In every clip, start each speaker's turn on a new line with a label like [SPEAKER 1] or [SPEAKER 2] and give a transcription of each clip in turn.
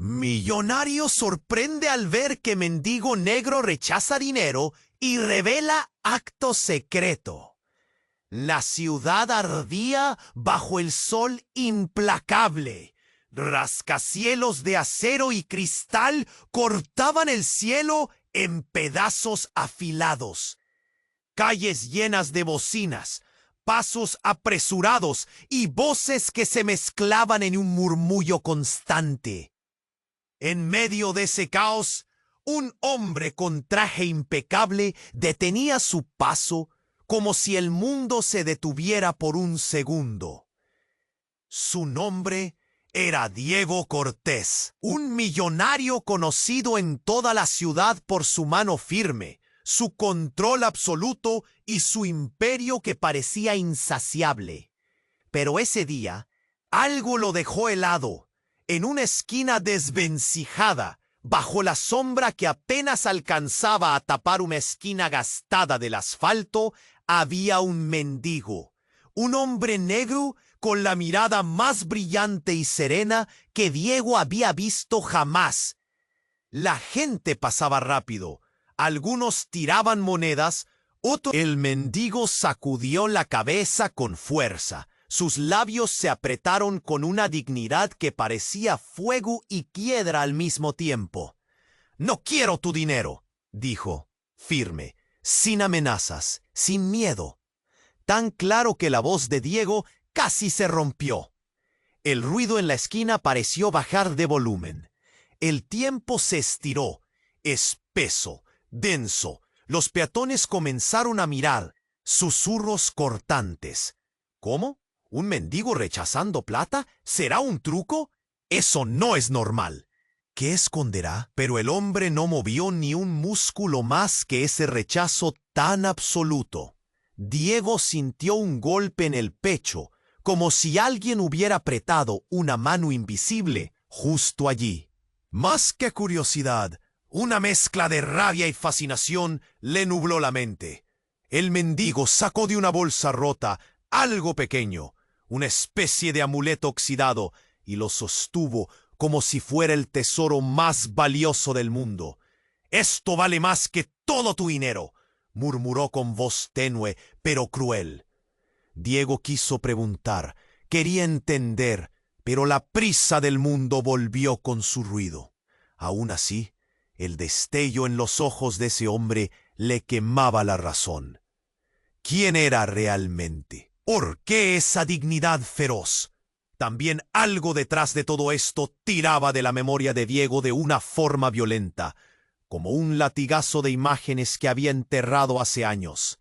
[SPEAKER 1] Millonario sorprende al ver que mendigo negro rechaza dinero y revela acto secreto. La ciudad ardía bajo el sol implacable. Rascacielos de acero y cristal cortaban el cielo en pedazos afilados. Calles llenas de bocinas, pasos apresurados y voces que se mezclaban en un murmullo constante. En medio de ese caos, un hombre con traje impecable detenía su paso como si el mundo se detuviera por un segundo. Su nombre era Diego Cortés, un millonario conocido en toda la ciudad por su mano firme, su control absoluto y su imperio que parecía insaciable. Pero ese día, algo lo dejó helado. En una esquina desvencijada, bajo la sombra que apenas alcanzaba a tapar una esquina gastada del asfalto, había un mendigo, un hombre negro con la mirada más brillante y serena que Diego había visto jamás. La gente pasaba rápido, algunos tiraban monedas, otros... El mendigo sacudió la cabeza con fuerza. Sus labios se apretaron con una dignidad que parecía fuego y piedra al mismo tiempo. «No quiero tu dinero», dijo, firme, sin amenazas, sin miedo. Tan claro que la voz de Diego casi se rompió. El ruido en la esquina pareció bajar de volumen. El tiempo se estiró, espeso, denso. Los peatones comenzaron a mirar, susurros cortantes. «¿Cómo? ¿Un mendigo rechazando plata? ¿Será un truco? Eso no es normal». ¿Qué esconderá? Pero el hombre no movió ni un músculo más que ese rechazo tan absoluto. Diego sintió un golpe en el pecho, como si alguien hubiera apretado una mano invisible justo allí. Más que curiosidad, una mezcla de rabia y fascinación le nubló la mente. El mendigo sacó de una bolsa rota algo pequeño, una especie de amuleto oxidado, y lo sostuvo como si fuera el tesoro más valioso del mundo. «Esto vale más que todo tu dinero», murmuró con voz tenue, pero cruel. Diego quiso preguntar, quería entender, pero la prisa del mundo volvió con su ruido. Aún así, el destello en los ojos de ese hombre le quemaba la razón. ¿Quién era realmente? ¿Por qué esa dignidad feroz? También algo detrás de todo esto tiraba de la memoria de Diego de una forma violenta, como un latigazo de imágenes que había enterrado hace años.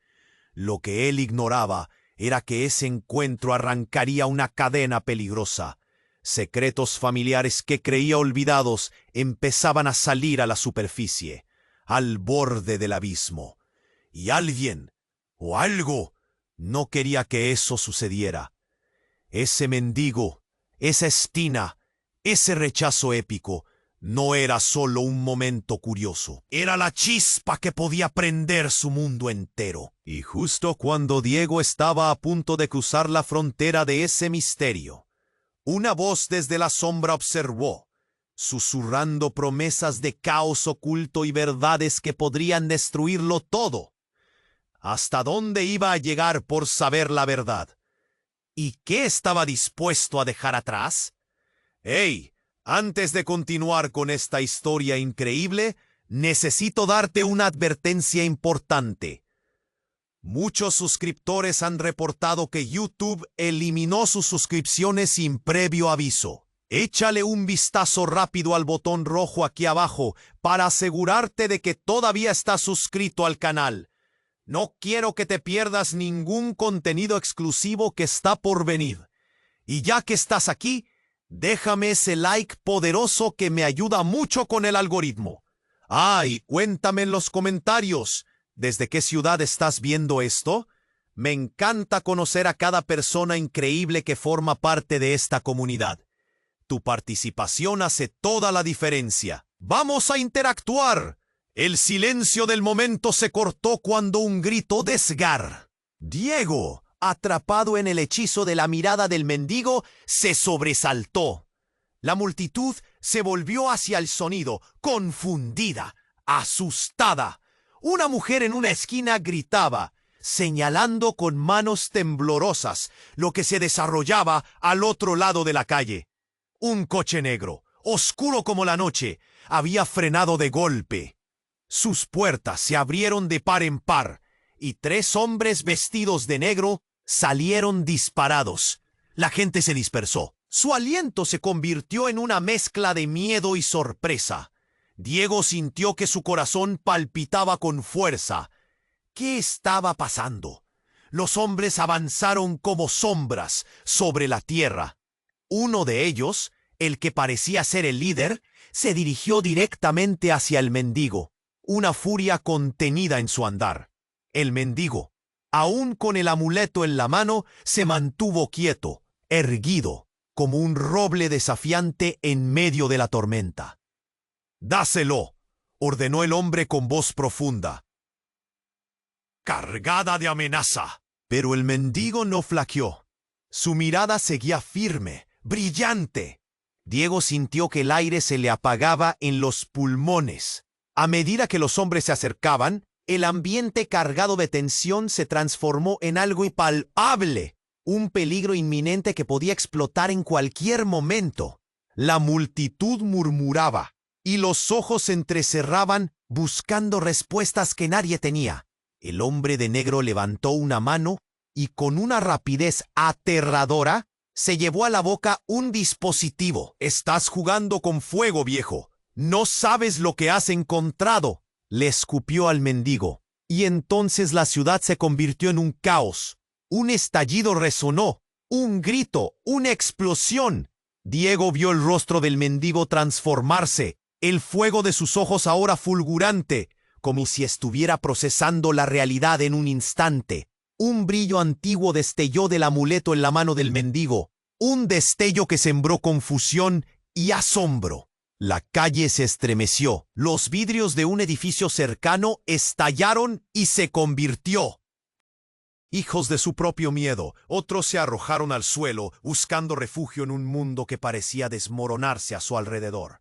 [SPEAKER 1] Lo que él ignoraba era que ese encuentro arrancaría una cadena peligrosa. Secretos familiares que creía olvidados empezaban a salir a la superficie, al borde del abismo. Y alguien, o algo, no quería que eso sucediera. Ese mendigo, esa esquina, ese rechazo épico, no era solo un momento curioso. Era la chispa que podía prender su mundo entero. Y justo cuando Diego estaba a punto de cruzar la frontera de ese misterio, una voz desde la sombra observó, susurrando promesas de caos oculto y verdades que podrían destruirlo todo. ¿Hasta dónde iba a llegar por saber la verdad? ¿Y qué estaba dispuesto a dejar atrás? ¡Hey! Antes de continuar con esta historia increíble, necesito darte una advertencia importante. Muchos suscriptores han reportado que YouTube eliminó sus suscripciones sin previo aviso. Échale un vistazo rápido al botón rojo aquí abajo para asegurarte de que todavía estás suscrito al canal. No quiero que te pierdas ningún contenido exclusivo que está por venir. Y ya que estás aquí, déjame ese like poderoso que me ayuda mucho con el algoritmo. Y cuéntame en los comentarios, ¿desde qué ciudad estás viendo esto? Me encanta conocer a cada persona increíble que forma parte de esta comunidad. Tu participación hace toda la diferencia. ¡Vamos a interactuar! El silencio del momento se cortó cuando un grito desgarra. Diego, atrapado en el hechizo de la mirada del mendigo, se sobresaltó. La multitud se volvió hacia el sonido, confundida, asustada. Una mujer en una esquina gritaba, señalando con manos temblorosas lo que se desarrollaba al otro lado de la calle. Un coche negro, oscuro como la noche, había frenado de golpe. Sus puertas se abrieron de par en par, y 3 hombres vestidos de negro salieron disparados. La gente se dispersó. Su aliento se convirtió en una mezcla de miedo y sorpresa. Diego sintió que su corazón palpitaba con fuerza. ¿Qué estaba pasando? Los hombres avanzaron como sombras sobre la tierra. Uno de ellos, el que parecía ser el líder, se dirigió directamente hacia el mendigo, una furia contenida en su andar. El mendigo, aún con el amuleto en la mano, se mantuvo quieto, erguido, como un roble desafiante en medio de la tormenta. «Dáselo», ordenó el hombre con voz profunda, cargada de amenaza. Pero el mendigo no flaqueó. Su mirada seguía firme, brillante. Diego sintió que el aire se le apagaba en los pulmones. A medida que los hombres se acercaban, el ambiente cargado de tensión se transformó en algo impalpable, un peligro inminente que podía explotar en cualquier momento. La multitud murmuraba, y los ojos se entrecerraban buscando respuestas que nadie tenía. El hombre de negro levantó una mano y con una rapidez aterradora se llevó a la boca un dispositivo. «Estás jugando con fuego, viejo. No sabes lo que has encontrado», le escupió al mendigo. Y entonces la ciudad se convirtió en un caos. Un estallido resonó, un grito, una explosión. Diego vio el rostro del mendigo transformarse, el fuego de sus ojos ahora fulgurante, como si estuviera procesando la realidad en un instante. Un brillo antiguo destelló del amuleto en la mano del mendigo, un destello que sembró confusión y asombro. La calle se estremeció, los vidrios de un edificio cercano estallaron y se convirtió. Hijos de su propio miedo, otros se arrojaron al suelo, buscando refugio en un mundo que parecía desmoronarse a su alrededor.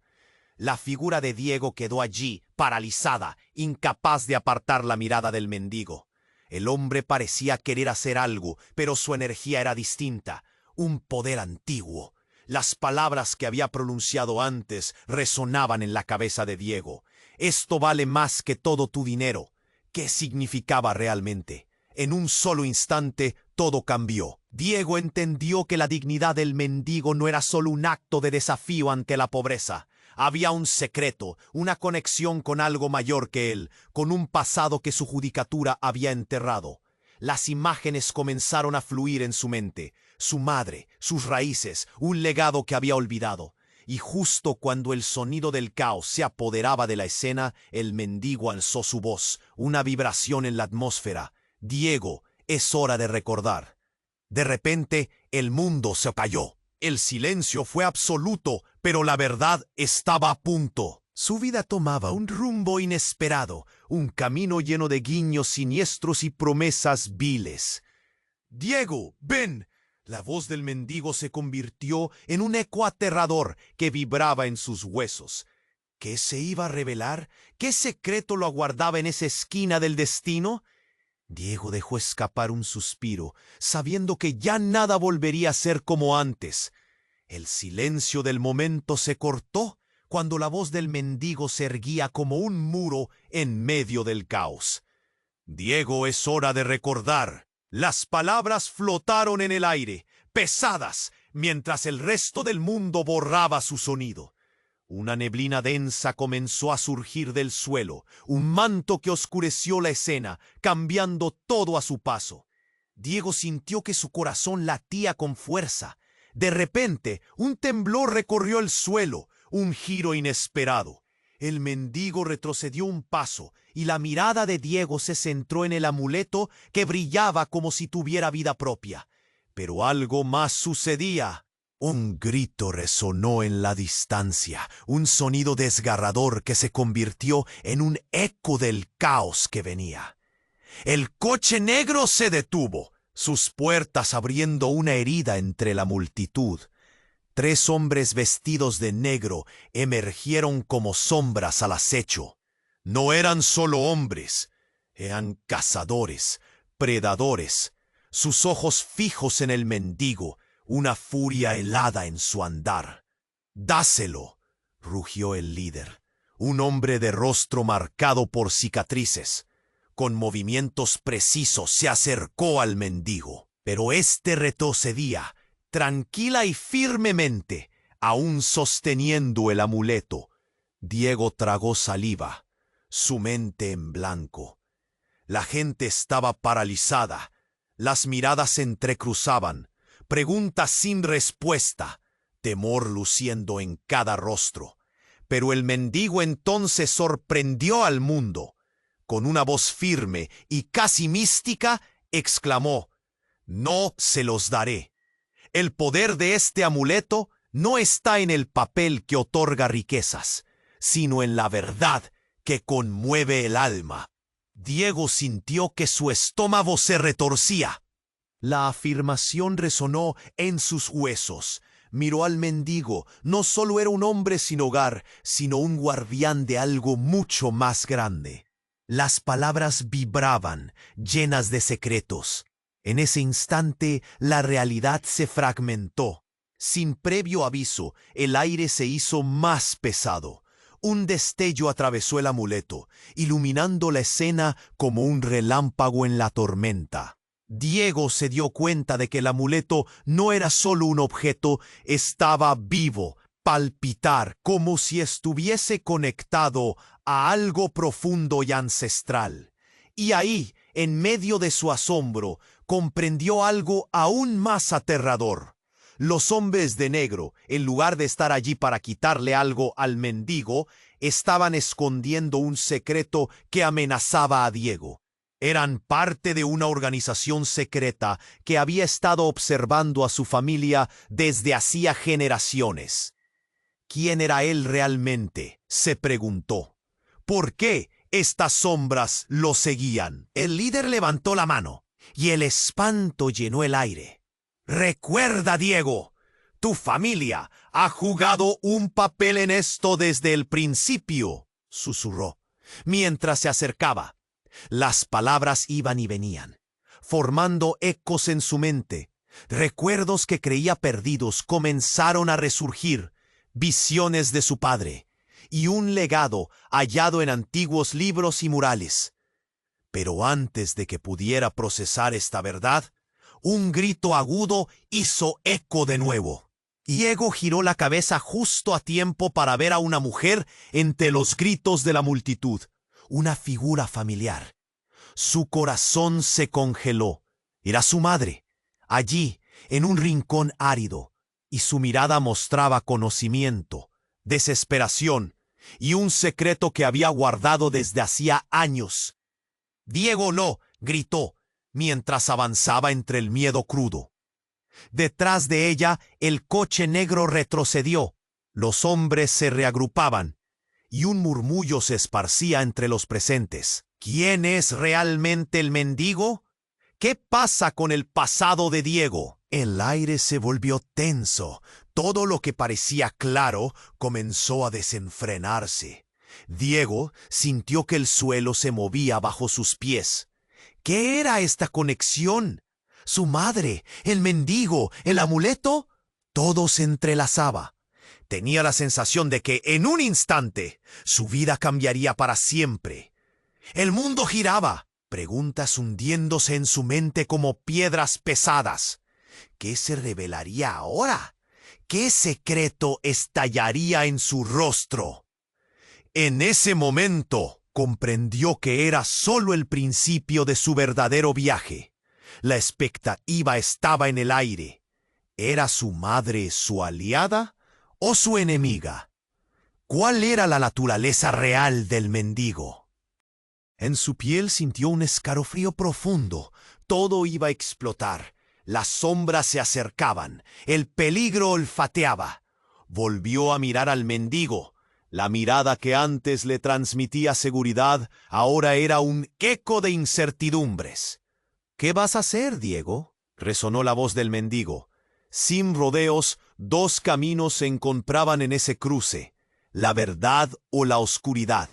[SPEAKER 1] La figura de Diego quedó allí, paralizada, incapaz de apartar la mirada del mendigo. El hombre parecía querer hacer algo, pero su energía era distinta, un poder antiguo. Las palabras que había pronunciado antes resonaban en la cabeza de Diego. «Esto vale más que todo tu dinero». ¿Qué significaba realmente? En un solo instante, todo cambió. Diego entendió que la dignidad del mendigo no era solo un acto de desafío ante la pobreza. Había un secreto, una conexión con algo mayor que él, con un pasado que su judicatura había enterrado. Las imágenes comenzaron a fluir en su mente, su madre, sus raíces, un legado que había olvidado. Y justo cuando el sonido del caos se apoderaba de la escena, el mendigo alzó su voz, una vibración en la atmósfera. «Diego, es hora de recordar». De repente, el mundo se cayó. El silencio fue absoluto, pero la verdad estaba a punto. Su vida tomaba un rumbo inesperado, un camino lleno de guiños siniestros y promesas viles. «Diego, ven». La voz del mendigo se convirtió en un eco aterrador que vibraba en sus huesos. ¿Qué se iba a revelar? ¿Qué secreto lo aguardaba en esa esquina del destino? Diego dejó escapar un suspiro, sabiendo que ya nada volvería a ser como antes. El silencio del momento se cortó cuando la voz del mendigo se erguía como un muro en medio del caos. «Diego, es hora de recordar». Las palabras flotaron en el aire, pesadas, mientras el resto del mundo borraba su sonido. Una neblina densa comenzó a surgir del suelo, un manto que oscureció la escena, cambiando todo a su paso. Diego sintió que su corazón latía con fuerza. De repente, un temblor recorrió el suelo, un giro inesperado. El mendigo retrocedió un paso, y la mirada de Diego se centró en el amuleto que brillaba como si tuviera vida propia. Pero algo más sucedía. Un grito resonó en la distancia, un sonido desgarrador que se convirtió en un eco del caos que venía. El coche negro se detuvo, sus puertas abriendo una herida entre la multitud. 3 hombres vestidos de negro emergieron como sombras al acecho. No eran solo hombres, eran cazadores, predadores, sus ojos fijos en el mendigo, una furia helada en su andar. «Dáselo», rugió el líder, un hombre de rostro marcado por cicatrices. Con movimientos precisos se acercó al mendigo, pero éste retrocedía, tranquila y firmemente, aún sosteniendo el amuleto. Diego tragó saliva, su mente en blanco. La gente estaba paralizada, las miradas se entrecruzaban, preguntas sin respuesta, temor luciendo en cada rostro. Pero el mendigo entonces sorprendió al mundo. Con una voz firme y casi mística, exclamó: «No se los daré. El poder de este amuleto no está en el papel que otorga riquezas, sino en la verdad que conmueve el alma». Diego sintió que su estómago se retorcía. La afirmación resonó en sus huesos. Miró al mendigo. No solo era un hombre sin hogar, sino un guardián de algo mucho más grande. Las palabras vibraban, llenas de secretos. En ese instante, la realidad se fragmentó. Sin previo aviso, el aire se hizo más pesado. Un destello atravesó el amuleto, iluminando la escena como un relámpago en la tormenta. Diego se dio cuenta de que el amuleto no era solo un objeto, estaba vivo, palpitar, como si estuviese conectado a algo profundo y ancestral. Y ahí, en medio de su asombro, comprendió algo aún más aterrador. Los hombres de negro, en lugar de estar allí para quitarle algo al mendigo, estaban escondiendo un secreto que amenazaba a Diego. Eran parte de una organización secreta que había estado observando a su familia desde hacía generaciones. ¿Quién era él realmente?, se preguntó. ¿Por qué estas sombras lo seguían? El líder levantó la mano y el espanto llenó el aire. «Recuerda, Diego, tu familia ha jugado un papel en esto desde el principio», susurró, mientras se acercaba. Las palabras iban y venían, formando ecos en su mente. Recuerdos que creía perdidos comenzaron a resurgir, visiones de su padre y un legado hallado en antiguos libros y murales. Pero antes de que pudiera procesar esta verdad, un grito agudo hizo eco de nuevo. Diego giró la cabeza justo a tiempo para ver a una mujer entre los gritos de la multitud, una figura familiar. Su corazón se congeló. Era su madre, allí, en un rincón árido, y su mirada mostraba conocimiento, desesperación y un secreto que había guardado desde hacía años. «Diego, no», gritó, mientras avanzaba entre el miedo crudo. Detrás de ella, el coche negro retrocedió. Los hombres se reagrupaban, y un murmullo se esparcía entre los presentes. ¿Quién es realmente el mendigo? ¿Qué pasa con el pasado de Diego? El aire se volvió tenso. Todo lo que parecía claro comenzó a desenfrenarse. Diego sintió que el suelo se movía bajo sus pies. ¿Qué era esta conexión? ¿Su madre? ¿El mendigo? ¿El amuleto? Todo se entrelazaba. Tenía la sensación de que, en un instante, su vida cambiaría para siempre. El mundo giraba, preguntas hundiéndose en su mente como piedras pesadas. ¿Qué se revelaría ahora? ¿Qué secreto estallaría en su rostro? En ese momento comprendió que era solo el principio de su verdadero viaje. La expectativa estaba en el aire. ¿Era su madre su aliada o su enemiga? ¿Cuál era la naturaleza real del mendigo? En su piel sintió un escalofrío profundo. Todo iba a explotar. Las sombras se acercaban. El peligro olfateaba. Volvió a mirar al mendigo. La mirada que antes le transmitía seguridad ahora era un eco de incertidumbres. «¿Qué vas a hacer, Diego?», resonó la voz del mendigo. Sin rodeos, Dos caminos se encontraban en ese cruce, la verdad o la oscuridad.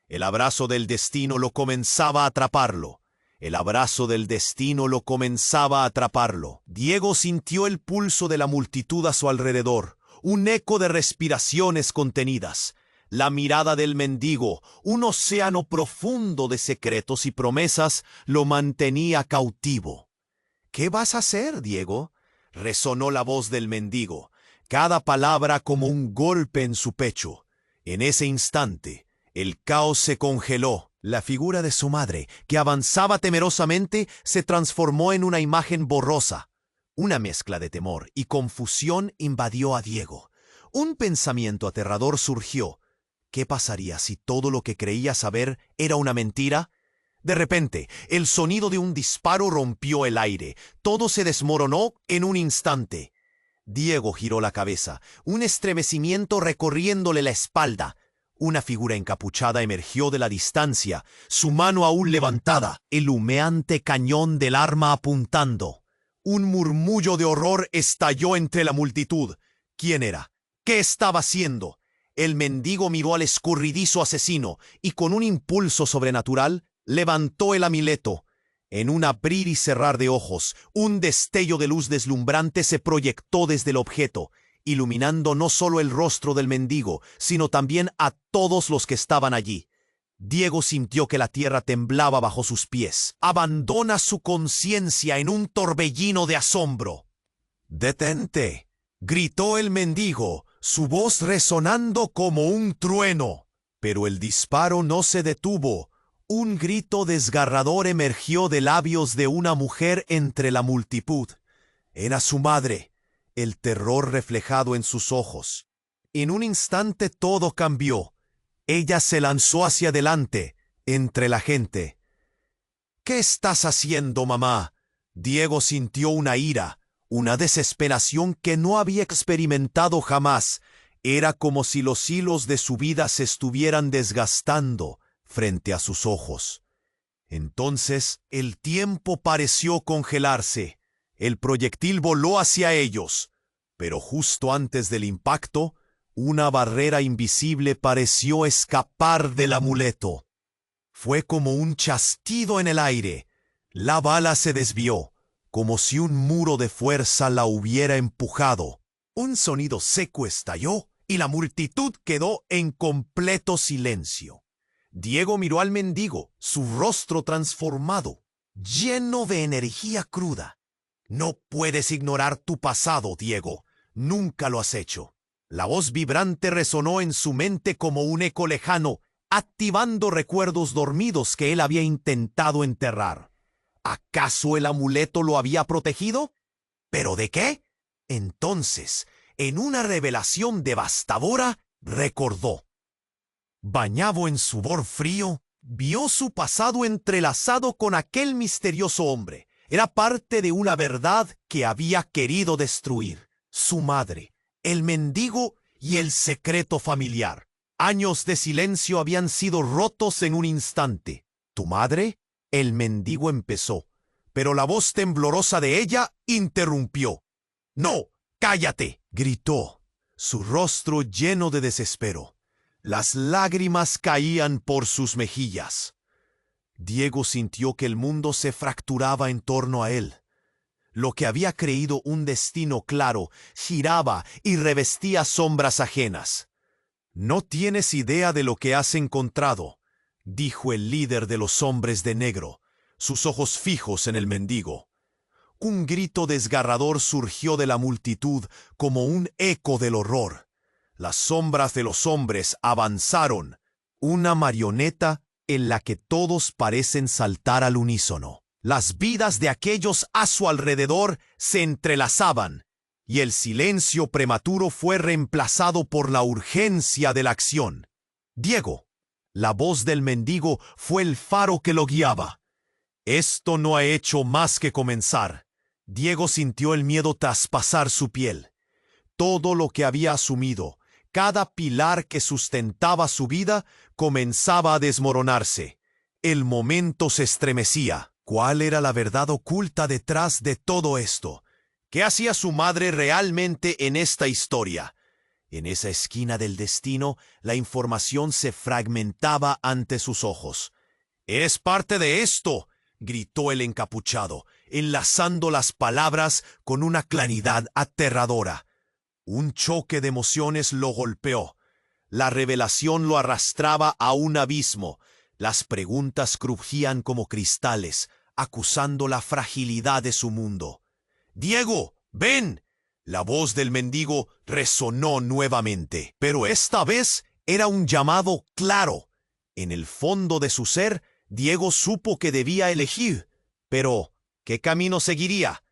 [SPEAKER 1] El abrazo del destino lo comenzaba a atraparlo. El abrazo del destino lo comenzaba a atraparlo. Diego sintió el pulso de la multitud a su alrededor, un eco de respiraciones contenidas. La mirada del mendigo, un océano profundo de secretos y promesas, lo mantenía cautivo. «¿Qué vas a hacer, Diego?», resonó la voz del mendigo, cada palabra como un golpe en su pecho. En ese instante, el caos se congeló. La figura de su madre, que avanzaba temerosamente, se transformó en una imagen borrosa. Una mezcla de temor y confusión invadió a Diego. Un pensamiento aterrador surgió. ¿Qué pasaría si todo lo que creía saber era una mentira? De repente, el sonido de un disparo rompió el aire. Todo se desmoronó en un instante. Diego giró la cabeza, un estremecimiento recorriéndole la espalda. Una figura encapuchada emergió de la distancia, su mano aún levantada, el humeante cañón del arma apuntando. Un murmullo de horror estalló entre la multitud. ¿Quién era? ¿Qué estaba haciendo? El mendigo miró al escurridizo asesino y con un impulso sobrenatural levantó el amileto. En un abrir y cerrar de ojos, un destello de luz deslumbrante se proyectó desde el objeto, iluminando no solo el rostro del mendigo, sino también a todos los que estaban allí. Diego sintió que la tierra temblaba bajo sus pies. Abandona su conciencia en un torbellino de asombro. «¡Detente!», gritó el mendigo, su voz resonando como un trueno. Pero el disparo no se detuvo. Un grito desgarrador emergió de labios de una mujer entre la multitud. Era su madre, el terror reflejado en sus ojos. En un instante todo cambió. Ella se lanzó hacia adelante, entre la gente. «¿Qué estás haciendo, mamá?». Diego sintió una ira, una desesperación que no había experimentado jamás. Era como si los hilos de su vida se estuvieran desgastando frente a sus ojos. Entonces el tiempo pareció congelarse. El proyectil voló hacia ellos, pero justo antes del impacto, una barrera invisible pareció escapar del amuleto. Fue como un chasquido en el aire. La bala se desvió, como si un muro de fuerza la hubiera empujado. Un sonido seco estalló y la multitud quedó en completo silencio. Diego miró al mendigo, su rostro transformado, lleno de energía cruda. «No puedes ignorar tu pasado, Diego. Nunca lo has hecho». La voz vibrante resonó en su mente como un eco lejano, activando recuerdos dormidos que él había intentado enterrar. ¿Acaso el amuleto lo había protegido? ¿Pero de qué? Entonces, en una revelación devastadora, recordó. Bañado en sudor frío, vio su pasado entrelazado con aquel misterioso hombre. Era parte de una verdad que había querido destruir. Su madre, el mendigo y el secreto familiar. Años de silencio habían sido rotos en un instante. ¿Tu madre?», el mendigo empezó, pero la voz temblorosa de ella interrumpió. «No, cállate», gritó, su rostro lleno de desespero. Las lágrimas caían por sus mejillas. Diego sintió que el mundo se fracturaba en torno a él. Lo que había creído un destino claro giraba y revestía sombras ajenas. «No tienes idea de lo que has encontrado», dijo el líder de los hombres de negro, sus ojos fijos en el mendigo. Un grito desgarrador surgió de la multitud como un eco del horror. Las sombras de los hombres avanzaron, una marioneta en la que todos parecen saltar al unísono. Las vidas de aquellos a su alrededor se entrelazaban, y el silencio prematuro fue reemplazado por la urgencia de la acción. «Diego», la voz del mendigo fue el faro que lo guiaba. «Esto no ha hecho más que comenzar». Diego sintió el miedo traspasar su piel. Todo lo que había asumido, cada pilar que sustentaba su vida, comenzaba a desmoronarse. El momento se estremecía. ¿Cuál era la verdad oculta detrás de todo esto? ¿Qué hacía su madre realmente en esta historia? En esa esquina del destino, la información se fragmentaba ante sus ojos. «¡Es parte de esto!», gritó el encapuchado, enlazando las palabras con una claridad aterradora. Un choque de emociones lo golpeó. La revelación lo arrastraba a un abismo. Las preguntas crujían como cristales, acusando la fragilidad de su mundo. «¡Diego, ven!», la voz del mendigo resonó nuevamente, pero esta vez era un llamado claro. En el fondo de su ser, Diego supo que debía elegir. Pero, ¿qué camino seguiría?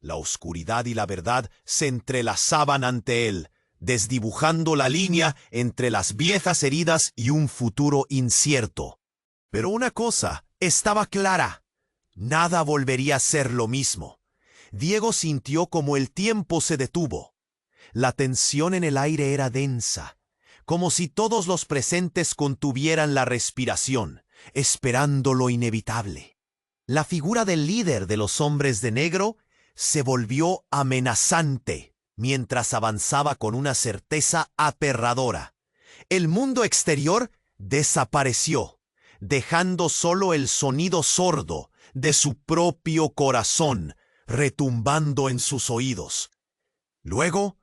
[SPEAKER 1] La oscuridad y la verdad se entrelazaban ante él, desdibujando la línea entre las viejas heridas y un futuro incierto. Pero una cosa estaba clara: nada volvería a ser lo mismo. Diego sintió como el tiempo se detuvo. La tensión en el aire era densa, como si todos los presentes contuvieran la respiración, esperando lo inevitable. La figura del líder de los hombres de negro se volvió amenazante mientras avanzaba con una certeza aterradora. El mundo exterior desapareció, dejando solo el sonido sordo de su propio corazón retumbando en sus oídos. Luego,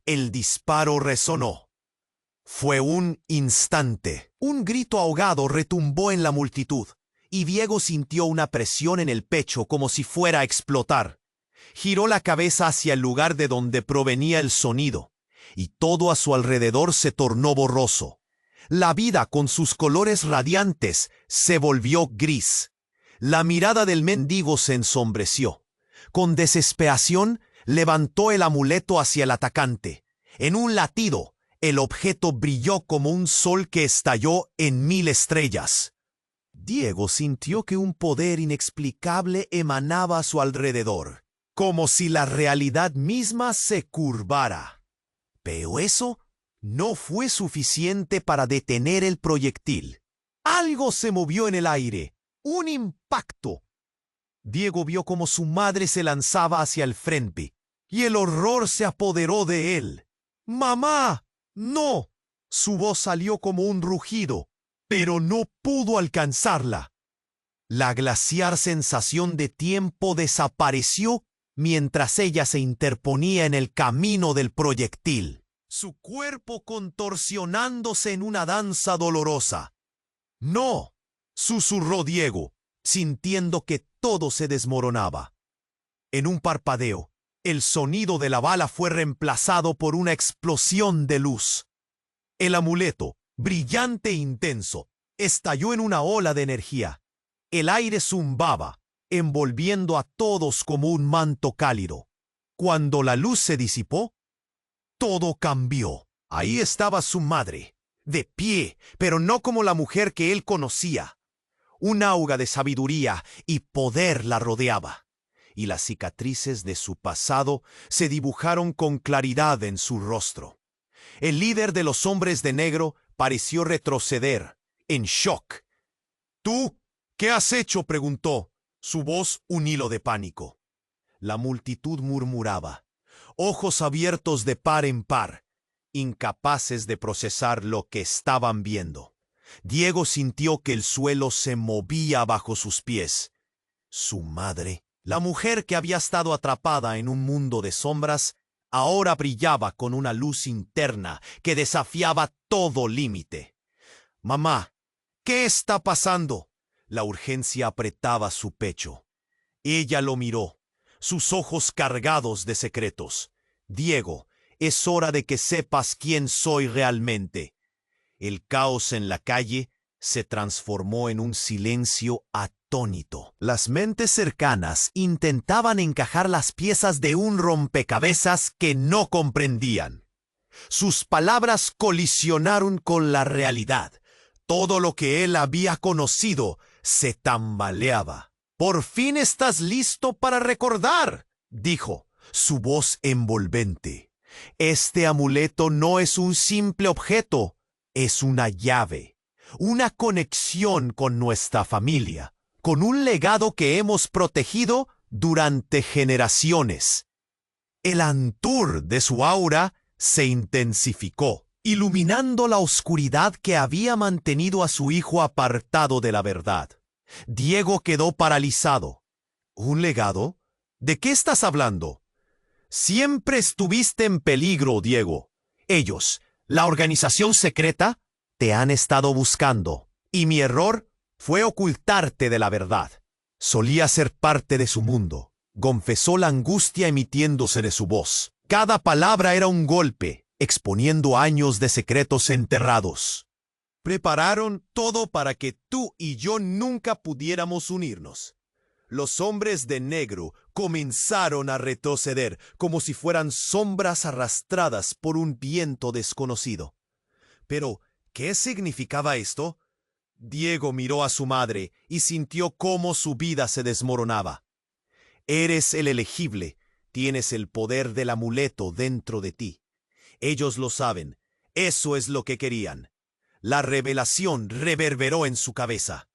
[SPEAKER 1] el disparo resonó. Fue un instante. Un grito ahogado retumbó en la multitud, y Diego sintió una presión en el pecho como si fuera a explotar. Giró la cabeza hacia el lugar de donde provenía el sonido, y todo a su alrededor se tornó borroso. La vida, con sus colores radiantes, se volvió gris. La mirada del mendigo se ensombreció. Con desesperación, levantó el amuleto hacia el atacante. En un latido, el objeto brilló como un sol que estalló en 1000 estrellas. Diego sintió que un poder inexplicable emanaba a su alrededor, como si la realidad misma se curvara. Pero eso no fue suficiente para detener el proyectil. Algo se movió en el aire. Un impacto. Diego vio cómo su madre se lanzaba hacia el frente, y el horror se apoderó de él. «¡Mamá! ¡No!». Su voz salió como un rugido, pero no pudo alcanzarla. La glaciar sensación de tiempo desapareció mientras ella se interponía en el camino del proyectil, su cuerpo contorsionándose en una danza dolorosa. «¡No!», susurró Diego, sintiendo que todo se desmoronaba. En un parpadeo, el sonido de la bala fue reemplazado por una explosión de luz. El amuleto, brillante e intenso, estalló en una ola de energía. El aire zumbaba, envolviendo a todos como un manto cálido. Cuando la luz se disipó, todo cambió. Ahí estaba su madre, de pie, pero no como la mujer que él conocía. Un aura de sabiduría y poder la rodeaba, y las cicatrices de su pasado se dibujaron con claridad en su rostro. El líder de los hombres de negro pareció retroceder, en shock. «¿Tú qué has hecho?», preguntó, su voz un hilo de pánico. La multitud murmuraba, ojos abiertos de par en par, incapaces de procesar lo que estaban viendo. Diego sintió que el suelo se movía bajo sus pies. Su madre, la mujer que había estado atrapada en un mundo de sombras, ahora brillaba con una luz interna que desafiaba todo límite. «Mamá, ¿qué está pasando?». La urgencia apretaba su pecho. Ella lo miró, sus ojos cargados de secretos. «Diego, es hora de que sepas quién soy realmente». El caos en la calle se transformó en un silencio atónito. Las mentes cercanas intentaban encajar las piezas de un rompecabezas que no comprendían. Sus palabras colisionaron con la realidad. Todo lo que él había conocido se tambaleaba. «Por fin estás listo para recordar», dijo, su voz envolvente. «Este amuleto no es un simple objeto. Es una llave, una conexión con nuestra familia, con un legado que hemos protegido durante generaciones». El antur de su aura se intensificó, iluminando la oscuridad que había mantenido a su hijo apartado de la verdad. Diego quedó paralizado. ¿Un legado? ¿De qué estás hablando? Siempre estuviste en peligro, Diego. Ellos, la organización secreta, te han estado buscando, y mi error fue ocultarte de la verdad. Solía ser parte de su mundo, confesó la angustia emitiéndose de su voz. Cada palabra era un golpe, exponiendo años de secretos enterrados. Prepararon todo para que tú y yo nunca pudiéramos unirnos. Los hombres de negro comenzaron a retroceder como si fueran sombras arrastradas por un viento desconocido. Pero, ¿qué significaba esto? Diego miró a su madre y sintió cómo su vida se desmoronaba. Eres el elegible, tienes el poder del amuleto dentro de ti. Ellos lo saben, eso es lo que querían. La revelación reverberó en su cabeza.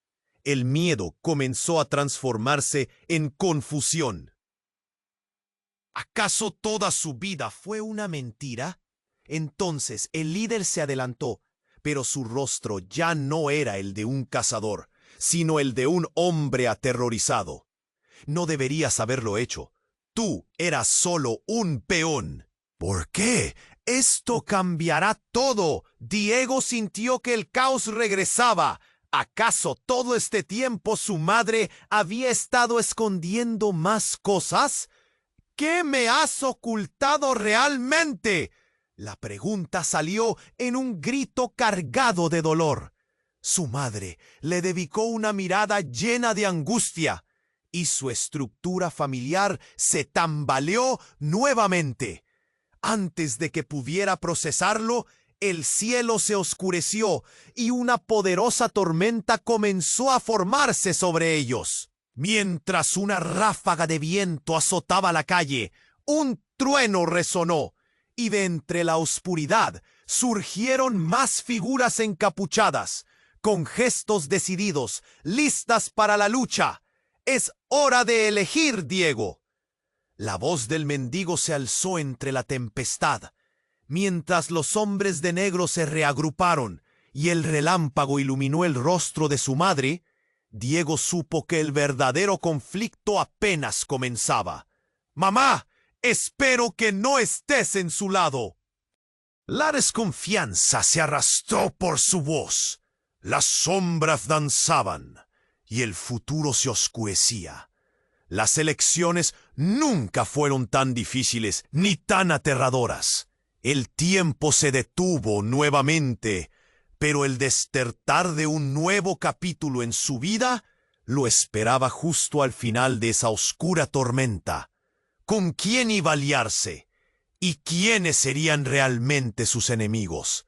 [SPEAKER 1] El miedo comenzó a transformarse en confusión. ¿Acaso toda su vida fue una mentira? Entonces el líder se adelantó, pero su rostro ya no era el de un cazador, sino el de un hombre aterrorizado. No deberías haberlo hecho. Tú eras solo un peón. ¿Por qué? Esto cambiará todo. Diego sintió que el caos regresaba. ¿Acaso todo este tiempo su madre había estado escondiendo más cosas? ¿Qué me has ocultado realmente? La pregunta salió en un grito cargado de dolor. Su madre le dedicó una mirada llena de angustia, y su estructura familiar se tambaleó nuevamente. Antes de que pudiera procesarlo, el cielo se oscureció y una poderosa tormenta comenzó a formarse sobre ellos. Mientras una ráfaga de viento azotaba la calle, un trueno resonó, y de entre la oscuridad surgieron más figuras encapuchadas, con gestos decididos, listas para la lucha. «Es hora de elegir, Diego». La voz del mendigo se alzó entre la tempestad, mientras los hombres de negro se reagruparon y el relámpago iluminó el rostro de su madre. Diego supo que el verdadero conflicto apenas comenzaba. «Mamá, espero que no estés en su lado». La desconfianza se arrastró por su voz. Las sombras danzaban y el futuro se oscurecía. Las elecciones nunca fueron tan difíciles ni tan aterradoras. El tiempo se detuvo nuevamente, pero el despertar de un nuevo capítulo en su vida lo esperaba justo al final de esa oscura tormenta. ¿Con quién iba a aliarse? ¿Y quiénes serían realmente sus enemigos?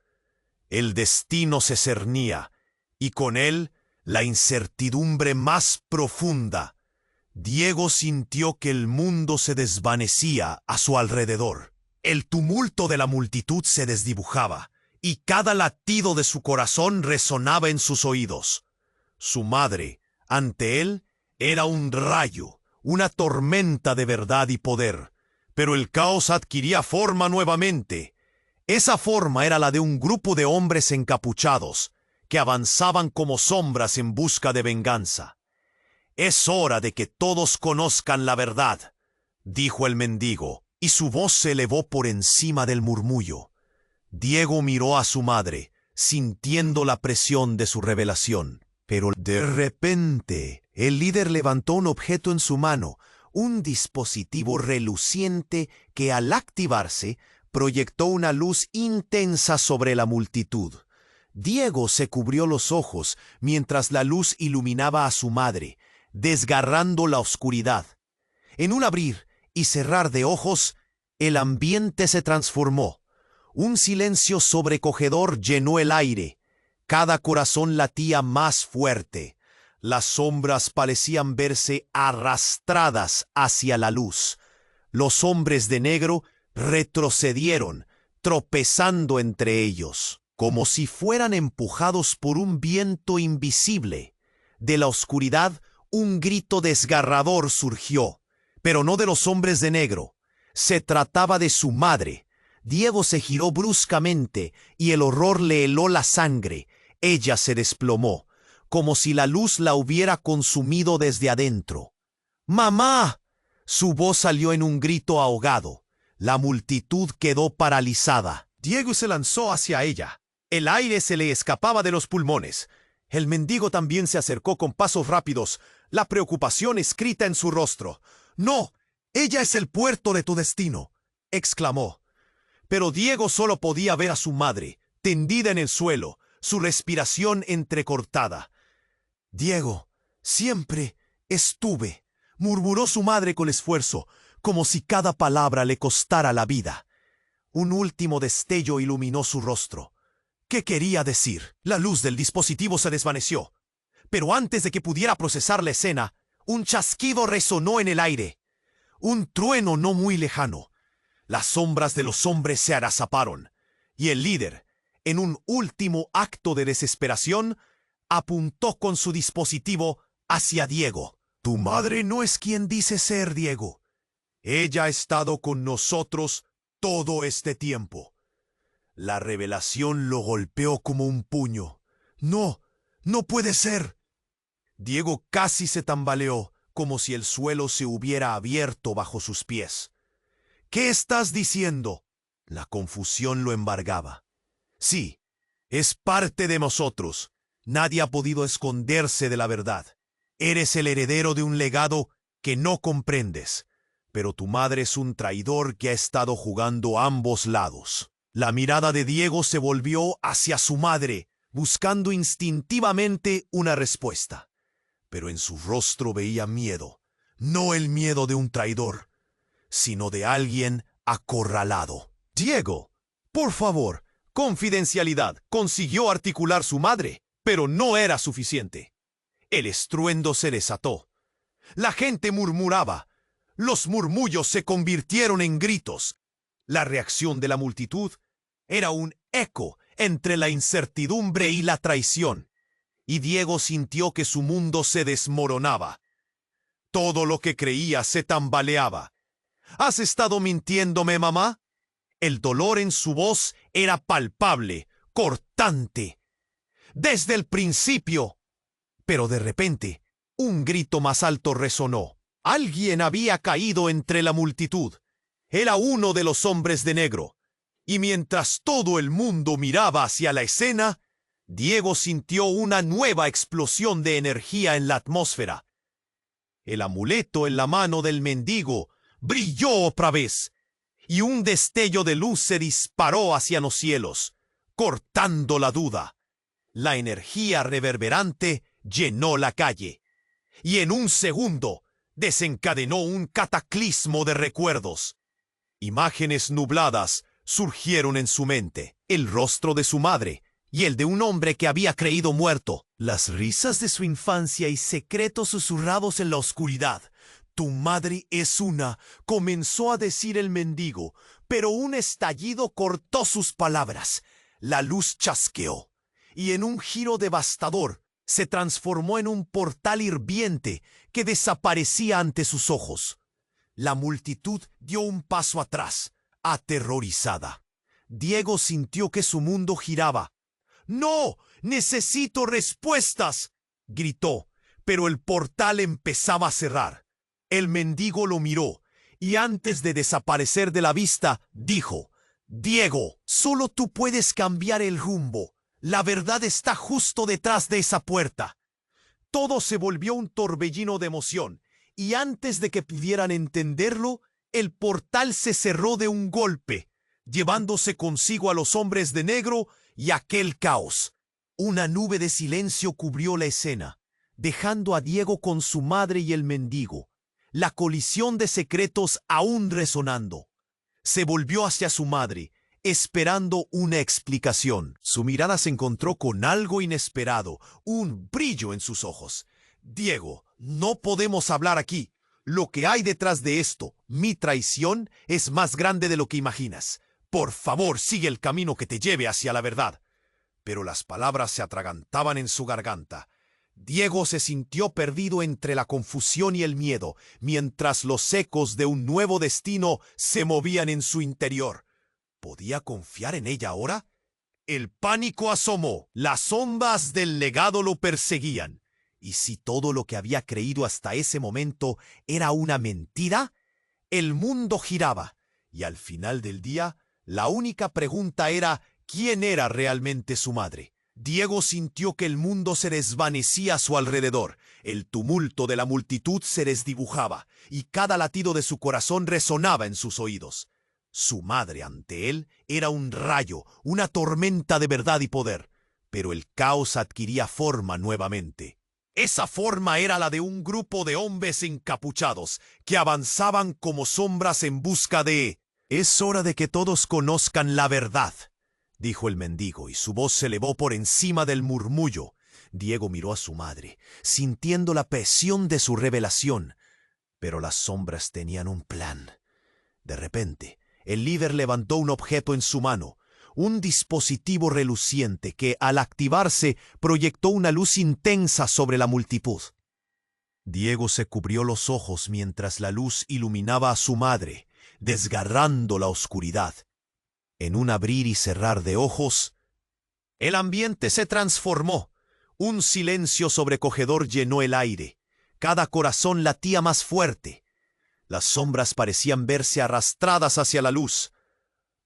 [SPEAKER 1] El destino se cernía, y con él la incertidumbre más profunda. Diego sintió que el mundo se desvanecía a su alrededor. El tumulto de la multitud se desdibujaba, y cada latido de su corazón resonaba en sus oídos. Su madre, ante él, era un rayo, una tormenta de verdad y poder. Pero el caos adquiría forma nuevamente. Esa forma era la de un grupo de hombres encapuchados, que avanzaban como sombras en busca de venganza. «Es hora de que todos conozcan la verdad», dijo el mendigo, y su voz se elevó por encima del murmullo. Diego miró a su madre, sintiendo la presión de su revelación. Pero de repente, el líder levantó un objeto en su mano, un dispositivo reluciente que al activarse proyectó una luz intensa sobre la multitud. Diego se cubrió los ojos mientras la luz iluminaba a su madre, desgarrando la oscuridad. En un abrir y cerrar de ojos, el ambiente se transformó. Un silencio sobrecogedor llenó el aire. Cada corazón latía más fuerte. Las sombras parecían verse arrastradas hacia la luz. Los hombres de negro retrocedieron, tropezando entre ellos, como si fueran empujados por un viento invisible. De la oscuridad, un grito desgarrador surgió, pero no de los hombres de negro, Se trataba de su madre. Diego se giró bruscamente y el horror le heló la sangre. Ella se desplomó, como si la luz la hubiera consumido desde adentro. ¡Mamá! Su voz salió en un grito ahogado. La multitud quedó paralizada. Diego se lanzó hacia ella. El aire se le escapaba de los pulmones. El mendigo también se acercó con pasos rápidos, la preocupación escrita en su rostro. «¡No! ¡Ella es el puerto de tu destino!», exclamó. Pero Diego solo podía ver a su madre, tendida en el suelo, su respiración entrecortada. «Diego, siempre estuve», murmuró su madre con esfuerzo, como si cada palabra le costara la vida. Un último destello iluminó su rostro. ¿Qué quería decir? La luz del dispositivo se desvaneció. Pero antes de que pudiera procesar la escena, un chasquido resonó en el aire. Un trueno no muy lejano. Las sombras de los hombres se agazaparon, y el líder, en un último acto de desesperación, apuntó con su dispositivo hacia Diego. «Tu madre no es quien dice ser, Diego. Ella ha estado con nosotros todo este tiempo». La revelación lo golpeó como un puño. «No, no puede ser». Diego casi se tambaleó, como si el suelo se hubiera abierto bajo sus pies. «¿Qué estás diciendo?». La confusión lo embargaba. «Sí, es parte de nosotros. Nadie ha podido esconderse de la verdad. Eres el heredero de un legado que no comprendes. Pero tu madre es un traidor que ha estado jugando a ambos lados». La mirada de Diego se volvió hacia su madre, buscando instintivamente una respuesta. Pero en su rostro veía miedo, no el miedo de un traidor, sino de alguien acorralado. «Diego, por favor, confidencialidad», consiguió articular su madre, pero no era suficiente. El estruendo se desató. La gente murmuraba. Los murmullos se convirtieron en gritos. La reacción de la multitud era un eco entre la incertidumbre y la traición, y Diego sintió que su mundo se desmoronaba. Todo lo que creía se tambaleaba. «¿Has estado mintiéndome, mamá?». El dolor en su voz era palpable, cortante. «Desde el principio». Pero de repente, un grito más alto resonó. Alguien había caído entre la multitud. Era uno de los hombres de negro. Y mientras todo el mundo miraba hacia la escena, Diego sintió una nueva explosión de energía en la atmósfera. El amuleto en la mano del mendigo brilló otra vez, y un destello de luz se disparó hacia los cielos, cortando la duda. La energía reverberante llenó la calle, y en un segundo desencadenó un cataclismo de recuerdos. Imágenes nubladas surgieron en su mente, el rostro de su madre y el de un hombre que había creído muerto, las risas de su infancia y secretos susurrados en la oscuridad. «Tu madre es una», comenzó a decir el mendigo, pero un estallido cortó sus palabras. La luz chasqueó, y en un giro devastador se transformó en un portal hirviente que desaparecía ante sus ojos. La multitud dio un paso atrás, aterrorizada. Diego sintió que su mundo giraba. «¡No! ¡Necesito respuestas!», gritó, pero el portal empezaba a cerrar. El mendigo lo miró, y antes de desaparecer de la vista, dijo: «Diego, solo tú puedes cambiar el rumbo. La verdad está justo detrás de esa puerta». Todo se volvió un torbellino de emoción, y antes de que pudieran entenderlo, el portal se cerró de un golpe, llevándose consigo a los hombres de negro y aquel caos. Una nube de silencio cubrió la escena, dejando a Diego con su madre y el mendigo, la colisión de secretos aún resonando. Se volvió hacia su madre, esperando una explicación. Su mirada se encontró con algo inesperado, un brillo en sus ojos. «Diego, no podemos hablar aquí. Lo que hay detrás de esto, mi traición, es más grande de lo que imaginas. Por favor, sigue el camino que te lleve hacia la verdad». Pero las palabras se atragantaban en su garganta. Diego se sintió perdido entre la confusión y el miedo, mientras los ecos de un nuevo destino se movían en su interior. ¿Podía confiar en ella ahora? El pánico asomó, las sombras del legado lo perseguían. ¿Y si todo lo que había creído hasta ese momento era una mentira? El mundo giraba, y al final del día, la única pregunta era ¿quién era realmente su madre? Diego sintió que el mundo se desvanecía a su alrededor, el tumulto de la multitud se desdibujaba, y cada latido de su corazón resonaba en sus oídos. Su madre ante él era un rayo, una tormenta de verdad y poder, pero el caos adquiría forma nuevamente. Esa forma era la de un grupo de hombres encapuchados que avanzaban como sombras en busca de... «Es hora de que todos conozcan la verdad», dijo el mendigo, y su voz se elevó por encima del murmullo. Diego miró a su madre, sintiendo la presión de su revelación. Pero las sombras tenían un plan. De repente, el líder levantó un objeto en su mano, un dispositivo reluciente que, al activarse, proyectó una luz intensa sobre la multitud. Diego se cubrió los ojos mientras la luz iluminaba a su madre, desgarrando la oscuridad. En un abrir y cerrar de ojos, el ambiente se transformó. Un silencio sobrecogedor llenó el aire. Cada corazón latía más fuerte. Las sombras parecían verse arrastradas hacia la luz.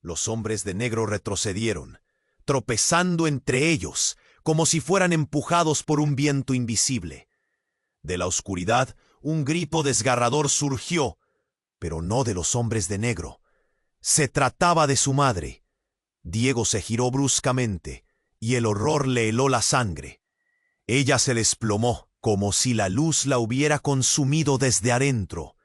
[SPEAKER 1] Los hombres de negro retrocedieron, tropezando entre ellos, como si fueran empujados por un viento invisible. De la oscuridad, un grito desgarrador surgió, pero no de los hombres de negro. Se trataba de su madre. Diego se giró bruscamente, y el horror le heló la sangre. Ella se desplomó, como si la luz la hubiera consumido desde adentro.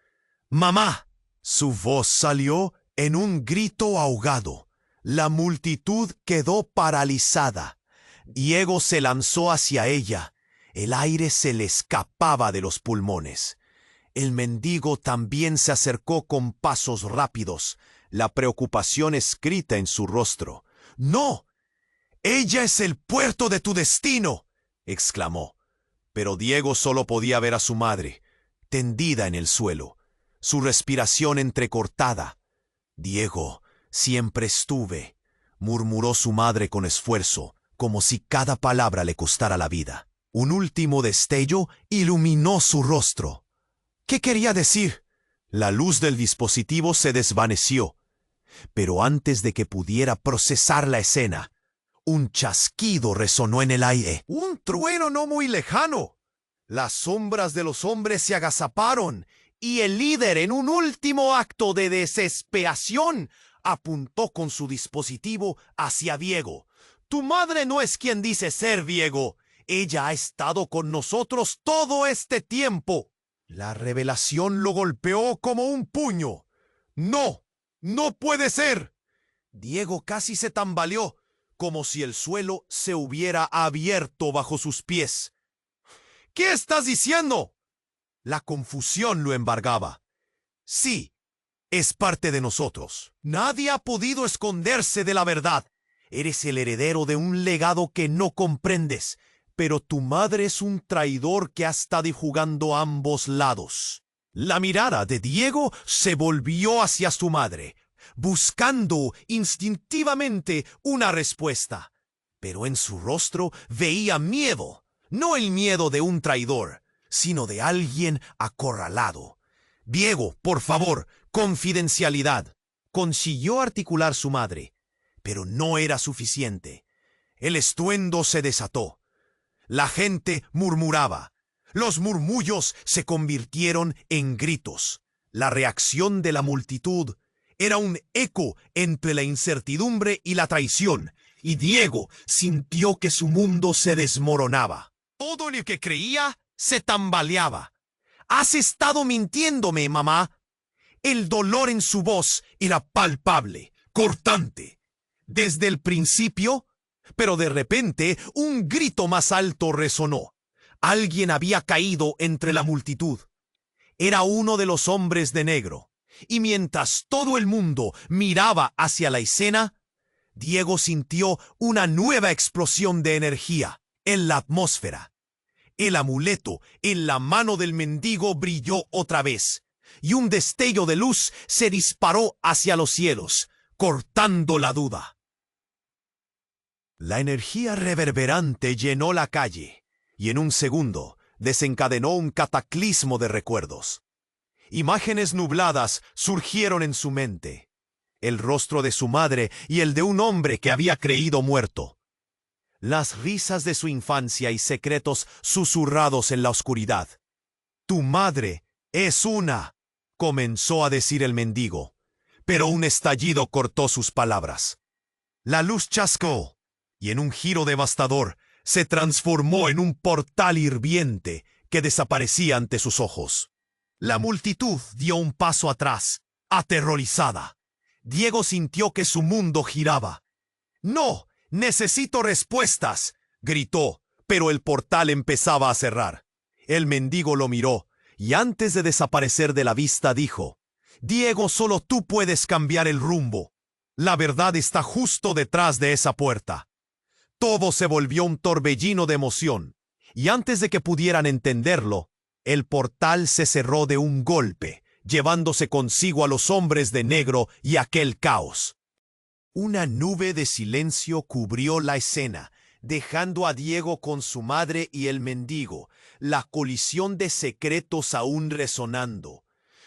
[SPEAKER 1] «¡Mamá!». Su voz salió en un grito ahogado. La multitud quedó paralizada. Diego se lanzó hacia ella. El aire se le escapaba de los pulmones. El mendigo también se acercó con pasos rápidos, la preocupación escrita en su rostro. «¡No! ¡Ella es el puerto de tu destino!», exclamó. Pero Diego solo podía ver a su madre, tendida en el suelo, su respiración entrecortada. «Diego, siempre estuve», murmuró su madre con esfuerzo, como si cada palabra le costara la vida. Un último destello iluminó su rostro. ¿Qué quería decir? La luz del dispositivo se desvaneció, pero antes de que pudiera procesar la escena, un chasquido resonó en el aire. ¡Un trueno no muy lejano! Las sombras de los hombres se agazaparon, y el líder, en un último acto de desesperación, apuntó con su dispositivo hacia Diego. «Tu madre no es quien dice ser, Diego. Ella ha estado con nosotros todo este tiempo». La revelación lo golpeó como un puño. «¡No! ¡No puede ser!». Diego casi se tambaleó, como si el suelo se hubiera abierto bajo sus pies. «¿Qué estás diciendo?». La confusión lo embargaba. «Sí, es parte de nosotros. Nadie ha podido esconderse de la verdad. Eres el heredero de un legado que no comprendes, pero tu madre es un traidor que ha estado jugando a ambos lados». La mirada de Diego se volvió hacia su madre, buscando instintivamente una respuesta. Pero en su rostro veía miedo, no el miedo de un traidor, sino de alguien acorralado. «Diego, por favor, confidencialidad», consiguió articular su madre, pero no era suficiente. El estruendo se desató. La gente murmuraba. Los murmullos se convirtieron en gritos. La reacción de la multitud era un eco entre la incertidumbre y la traición, y Diego sintió que su mundo se desmoronaba. Todo lo que creía se tambaleaba. «Has estado mintiéndome, mamá». El dolor en su voz era palpable, cortante. Desde el principio, pero de repente un grito más alto resonó. Alguien había caído entre la multitud. Era uno de los hombres de negro, y mientras todo el mundo miraba hacia la escena, Diego sintió una nueva explosión de energía en la atmósfera. El amuleto en la mano del mendigo brilló otra vez, y un destello de luz se disparó hacia los cielos, cortando la duda. La energía reverberante llenó la calle, y en un segundo desencadenó un cataclismo de recuerdos. Imágenes nubladas surgieron en su mente. El rostro de su madre y el de un hombre que había creído muerto. Las risas de su infancia y secretos susurrados en la oscuridad. «Tu madre es una», comenzó a decir el mendigo, pero un estallido cortó sus palabras. La luz chascó, y en un giro devastador se transformó en un portal hirviente que desaparecía ante sus ojos. La multitud dio un paso atrás, aterrorizada. Diego sintió que su mundo giraba. «¡No! ¡Necesito respuestas!», gritó, pero el portal empezaba a cerrar. El mendigo lo miró, y antes de desaparecer de la vista dijo: «Diego, solo tú puedes cambiar el rumbo. La verdad está justo detrás de esa puerta». Todo se volvió un torbellino de emoción, y antes de que pudieran entenderlo, el portal se cerró de un golpe, llevándose consigo a los hombres de negro y aquel caos. Una nube de silencio cubrió la escena, dejando a Diego con su madre y el mendigo, la colisión de secretos aún resonando.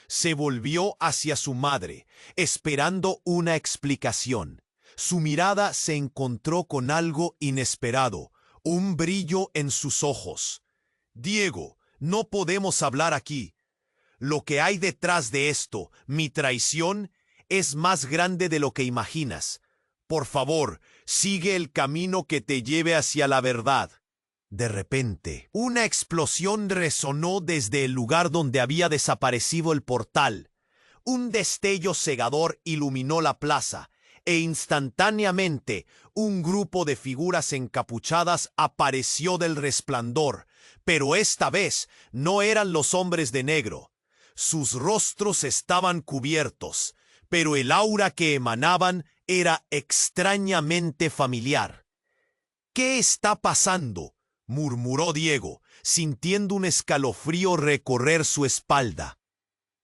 [SPEAKER 1] Se volvió hacia su madre, esperando una explicación. Su mirada se encontró con algo inesperado, un brillo en sus ojos. «Diego, no podemos hablar aquí. Lo que hay detrás de esto, mi traición, es más grande de lo que imaginas. Por favor, sigue el camino que te lleve hacia la verdad». De repente, una explosión resonó desde el lugar donde había desaparecido el portal. Un destello cegador iluminó la plaza, e instantáneamente un grupo de figuras encapuchadas apareció del resplandor, pero esta vez no eran los hombres de negro. Sus rostros estaban cubiertos, pero el aura que emanaban era extrañamente familiar. «¿Qué está pasando?», murmuró Diego, sintiendo un escalofrío recorrer su espalda.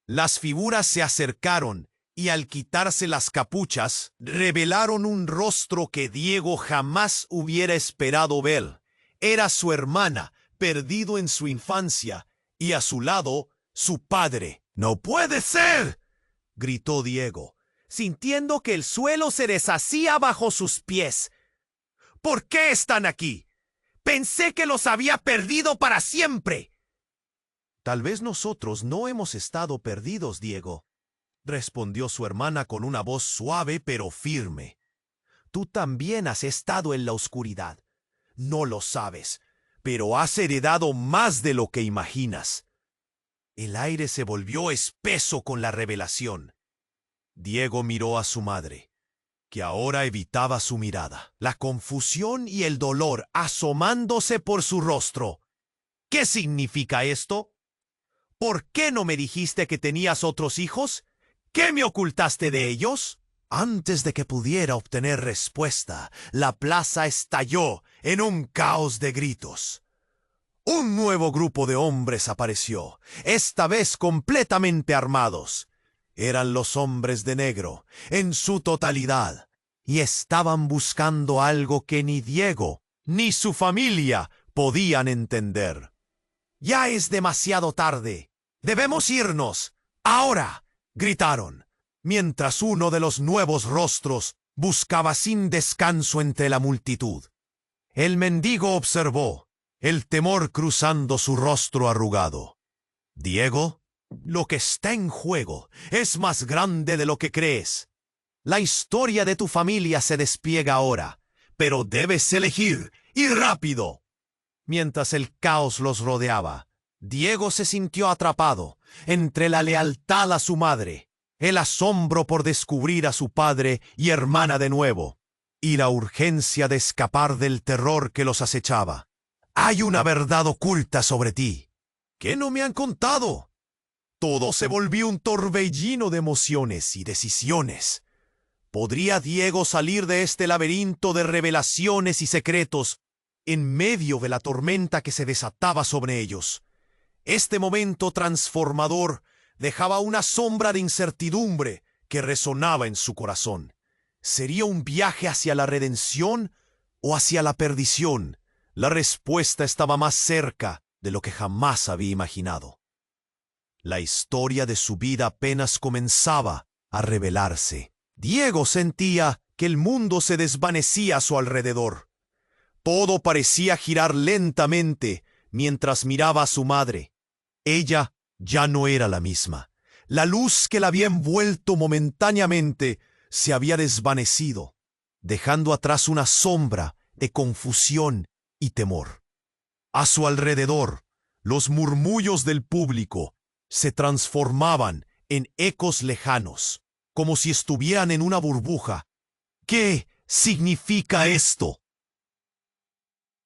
[SPEAKER 1] Las figuras se acercaron y al quitarse las capuchas, revelaron un rostro que Diego jamás hubiera esperado ver. Era su hermana, perdido en su infancia, y a su lado, su padre. «¡No puede ser!», gritó Diego, sintiendo que el suelo se deshacía bajo sus pies. «¿Por qué están aquí? Pensé que los había perdido para siempre». «Tal vez nosotros no hemos estado perdidos, Diego», respondió su hermana con una voz suave pero firme. «Tú también has estado en la oscuridad. No lo sabes, pero has heredado más de lo que imaginas». El aire se volvió espeso con la revelación. Diego miró a su madre, que ahora evitaba su mirada, la confusión y el dolor asomándose por su rostro. «¿Qué significa esto? ¿Por qué no me dijiste que tenías otros hijos? ¿Qué me ocultaste de ellos?». Antes de que pudiera obtener respuesta, la plaza estalló en un caos de gritos. Un nuevo grupo de hombres apareció, esta vez completamente armados. Eran los hombres de negro, en su totalidad, y estaban buscando algo que ni Diego ni su familia podían entender. «Ya es demasiado tarde. Debemos irnos. Ahora», gritaron, mientras uno de los nuevos rostros buscaba sin descanso entre la multitud. El mendigo observó, el temor cruzando su rostro arrugado. «Diego, lo que está en juego es más grande de lo que crees. La historia de tu familia se despliega ahora, pero debes elegir, y rápido». Mientras el caos los rodeaba, Diego se sintió atrapado entre la lealtad a su madre, el asombro por descubrir a su padre y hermana de nuevo, y la urgencia de escapar del terror que los acechaba. «Hay una verdad oculta sobre ti. ¿Qué no me han contado?». Todo se volvió un torbellino de emociones y decisiones. ¿Podría Diego salir de este laberinto de revelaciones y secretos, en medio de la tormenta que se desataba sobre ellos. Este momento transformador dejaba una sombra de incertidumbre que resonaba en su corazón. ¿Sería un viaje hacia la redención o hacia la perdición? La respuesta estaba más cerca de lo que jamás había imaginado. La historia de su vida apenas comenzaba a revelarse. Diego sentía que el mundo se desvanecía a su alrededor. Todo parecía girar lentamente mientras miraba a su madre. Ella ya no era la misma. La luz que la había envuelto momentáneamente se había desvanecido, dejando atrás una sombra de confusión y temor. A su alrededor, los murmullos del público se transformaban en ecos lejanos, como si estuvieran en una burbuja. ¿Qué significa esto?,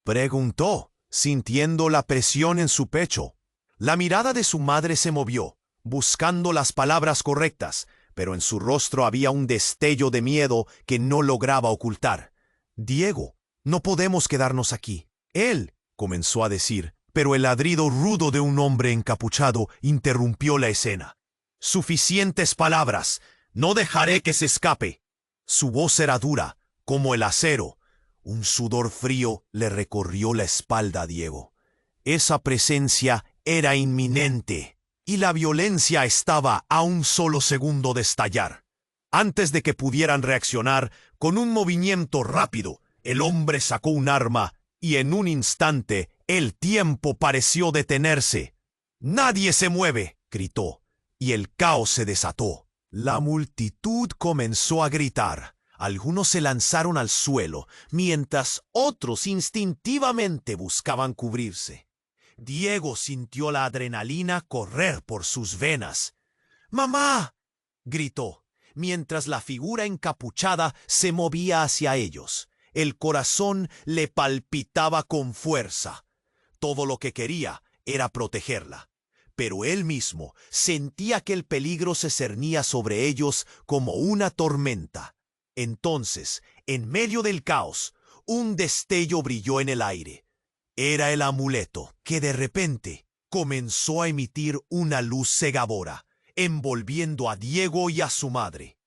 [SPEAKER 1] preguntó, sintiendo la presión en su pecho. La mirada de su madre se movió, buscando las palabras correctas, pero en su rostro había un destello de miedo que no lograba ocultar. «Diego, no podemos quedarnos aquí». Él comenzó a decir, pero el ladrido rudo de un hombre encapuchado interrumpió la escena. «Suficientes palabras. No dejaré que se escape». Su voz era dura, como el acero. Un sudor frío le recorrió la espalda a Diego. Esa presencia era inminente, y la violencia estaba a un solo segundo de estallar. Antes de que pudieran reaccionar, con un movimiento rápido, el hombre sacó un arma, y en un instante el tiempo pareció detenerse. «¡Nadie se mueve!», gritó, y el caos se desató. La multitud comenzó a gritar. Algunos se lanzaron al suelo, mientras otros instintivamente buscaban cubrirse. Diego sintió la adrenalina correr por sus venas. «¡Mamá!», gritó, mientras la figura encapuchada se movía hacia ellos. El corazón le palpitaba con fuerza. Todo lo que quería era protegerla. Pero él mismo sentía que el peligro se cernía sobre ellos como una tormenta. Entonces, en medio del caos, un destello brilló en el aire. Era el amuleto, que de repente comenzó a emitir una luz cegadora, envolviendo a Diego y a su madre.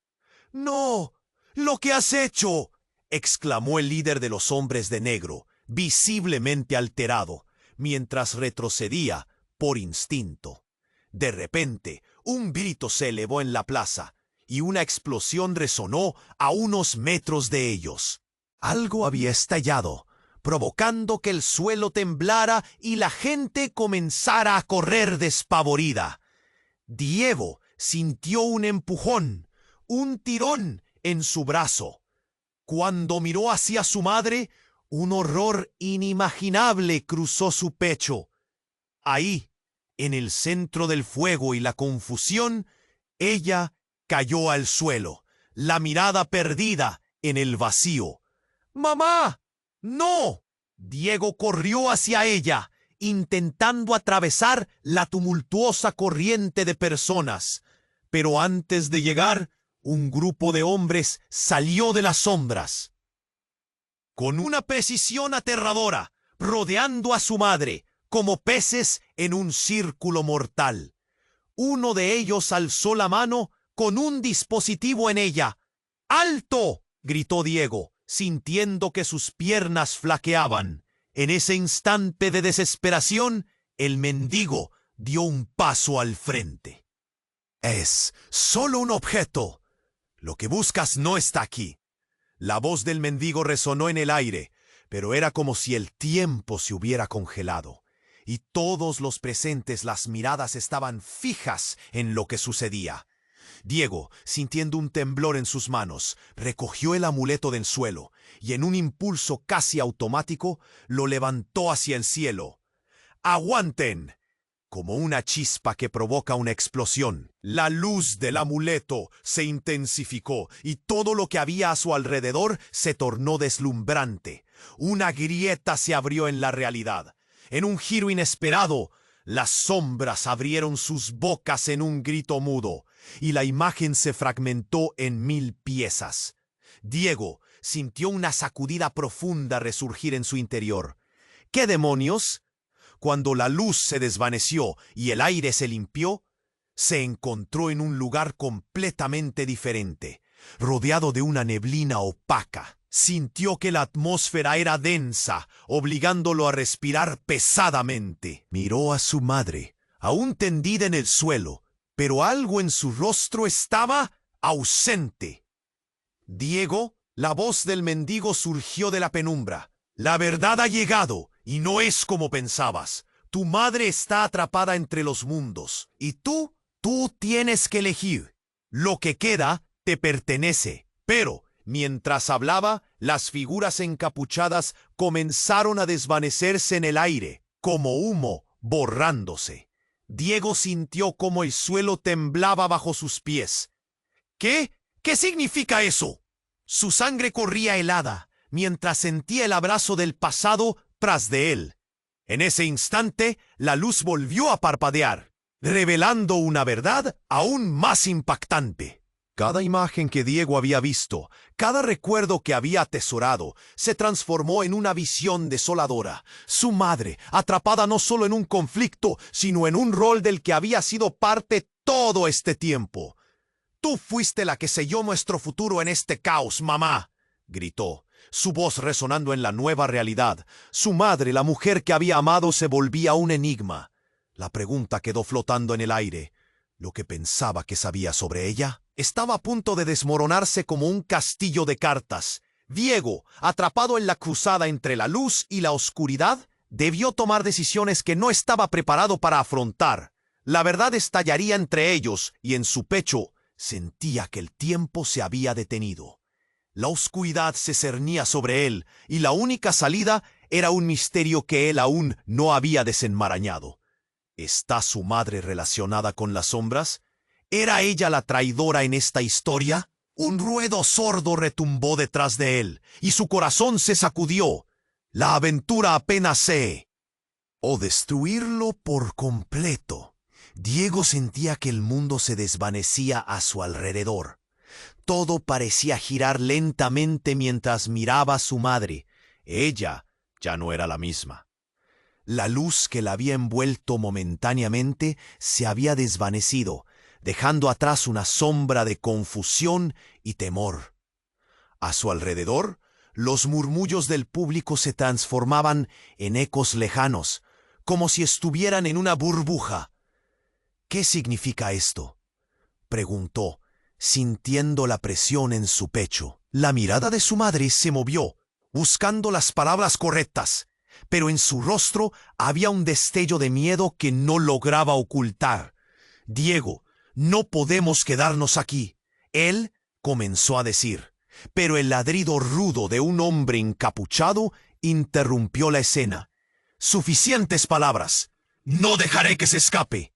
[SPEAKER 1] «¡No! ¡Lo que has hecho!», exclamó el líder de los hombres de negro, visiblemente alterado, mientras retrocedía por instinto. De repente, un grito se elevó en la plaza, y una explosión resonó a unos metros de ellos. Algo había estallado, provocando que el suelo temblara y la gente comenzara a correr despavorida. Diego sintió un empujón, un tirón en su brazo. Cuando miró hacia su madre, un horror inimaginable cruzó su pecho. Ahí, en el centro del fuego y la confusión, ella cayó al suelo, la mirada perdida en el vacío. «¡Mamá! ¡No!». Diego corrió hacia ella, intentando atravesar la tumultuosa corriente de personas. Pero antes de llegar, un grupo de hombres salió de las sombras. Con una precisión aterradora, rodeando a su madre, como peces en un círculo mortal. Uno de ellos alzó la mano con un dispositivo en ella. «¡Alto!», gritó Diego, sintiendo que sus piernas flaqueaban. En ese instante de desesperación, el mendigo dio un paso al frente. «Es solo un objeto. Lo que buscas no está aquí». La voz del mendigo resonó en el aire, pero era como si el tiempo se hubiera congelado, y todos los presentes las miradas estaban fijas en lo que sucedía. Diego, sintiendo un temblor en sus manos, recogió el amuleto del suelo y en un impulso casi automático lo levantó hacia el cielo. «¡Aguanten!», como una chispa que provoca una explosión. La luz del amuleto se intensificó y todo lo que había a su alrededor se tornó deslumbrante. Una grieta se abrió en la realidad. En un giro inesperado, las sombras abrieron sus bocas en un grito mudo, y la imagen se fragmentó en 1000 piezas. Diego sintió una sacudida profunda resurgir en su interior. ¿Qué demonios? Cuando la luz se desvaneció y el aire se limpió, se encontró en un lugar completamente diferente, rodeado de una neblina opaca. Sintió que la atmósfera era densa, obligándolo a respirar pesadamente. Miró a su madre, aún tendida en el suelo, pero algo en su rostro estaba ausente. Diego, la voz del mendigo surgió de la penumbra. La verdad ha llegado, y no es como pensabas. Tu madre está atrapada entre los mundos, y tú tienes que elegir. Lo que queda te pertenece. Pero, mientras hablaba, las figuras encapuchadas comenzaron a desvanecerse en el aire, como humo, borrándose. Diego sintió como el suelo temblaba bajo sus pies. ¿Qué? ¿Qué significa eso? Su sangre corría helada, mientras sentía el abrazo del pasado tras de él. En ese instante, la luz volvió a parpadear, revelando una verdad aún más impactante. Cada imagen que Diego había visto, cada recuerdo que había atesorado, se transformó en una visión desoladora. Su madre, atrapada no solo en un conflicto, sino en un rol del que había sido parte todo este tiempo. «Tú fuiste la que selló nuestro futuro en este caos, mamá», gritó, su voz resonando en la nueva realidad. Su madre, la mujer que había amado, se volvía un enigma. La pregunta quedó flotando en el aire. ¿Lo que pensaba que sabía sobre ella? Estaba a punto de desmoronarse como un castillo de cartas. Diego, atrapado en la cruzada entre la luz y la oscuridad, debió tomar decisiones que no estaba preparado para afrontar. La verdad estallaría entre ellos, y en su pecho sentía que el tiempo se había detenido. La oscuridad se cernía sobre él, y la única salida era un misterio que él aún no había desenmarañado. ¿Está su madre relacionada con las sombras? ¿Era ella la traidora en esta historia? Un ruido sordo retumbó detrás de él, y su corazón se sacudió. La aventura apenas o destruirlo por completo. Diego sentía que el mundo se desvanecía a su alrededor. Todo parecía girar lentamente mientras miraba a su madre. Ella ya no era la misma. La luz que la había envuelto momentáneamente se había desvanecido, dejando atrás una sombra de confusión y temor. A su alrededor, los murmullos del público se transformaban en ecos lejanos, como si estuvieran en una burbuja. «¿Qué significa esto?», preguntó, sintiendo la presión en su pecho. La mirada de su madre se movió, buscando las palabras correctas, pero en su rostro había un destello de miedo que no lograba ocultar. «Diego, no podemos quedarnos aquí», él comenzó a decir, pero el ladrido rudo de un hombre encapuchado interrumpió la escena. «Suficientes palabras. No dejaré que se escape».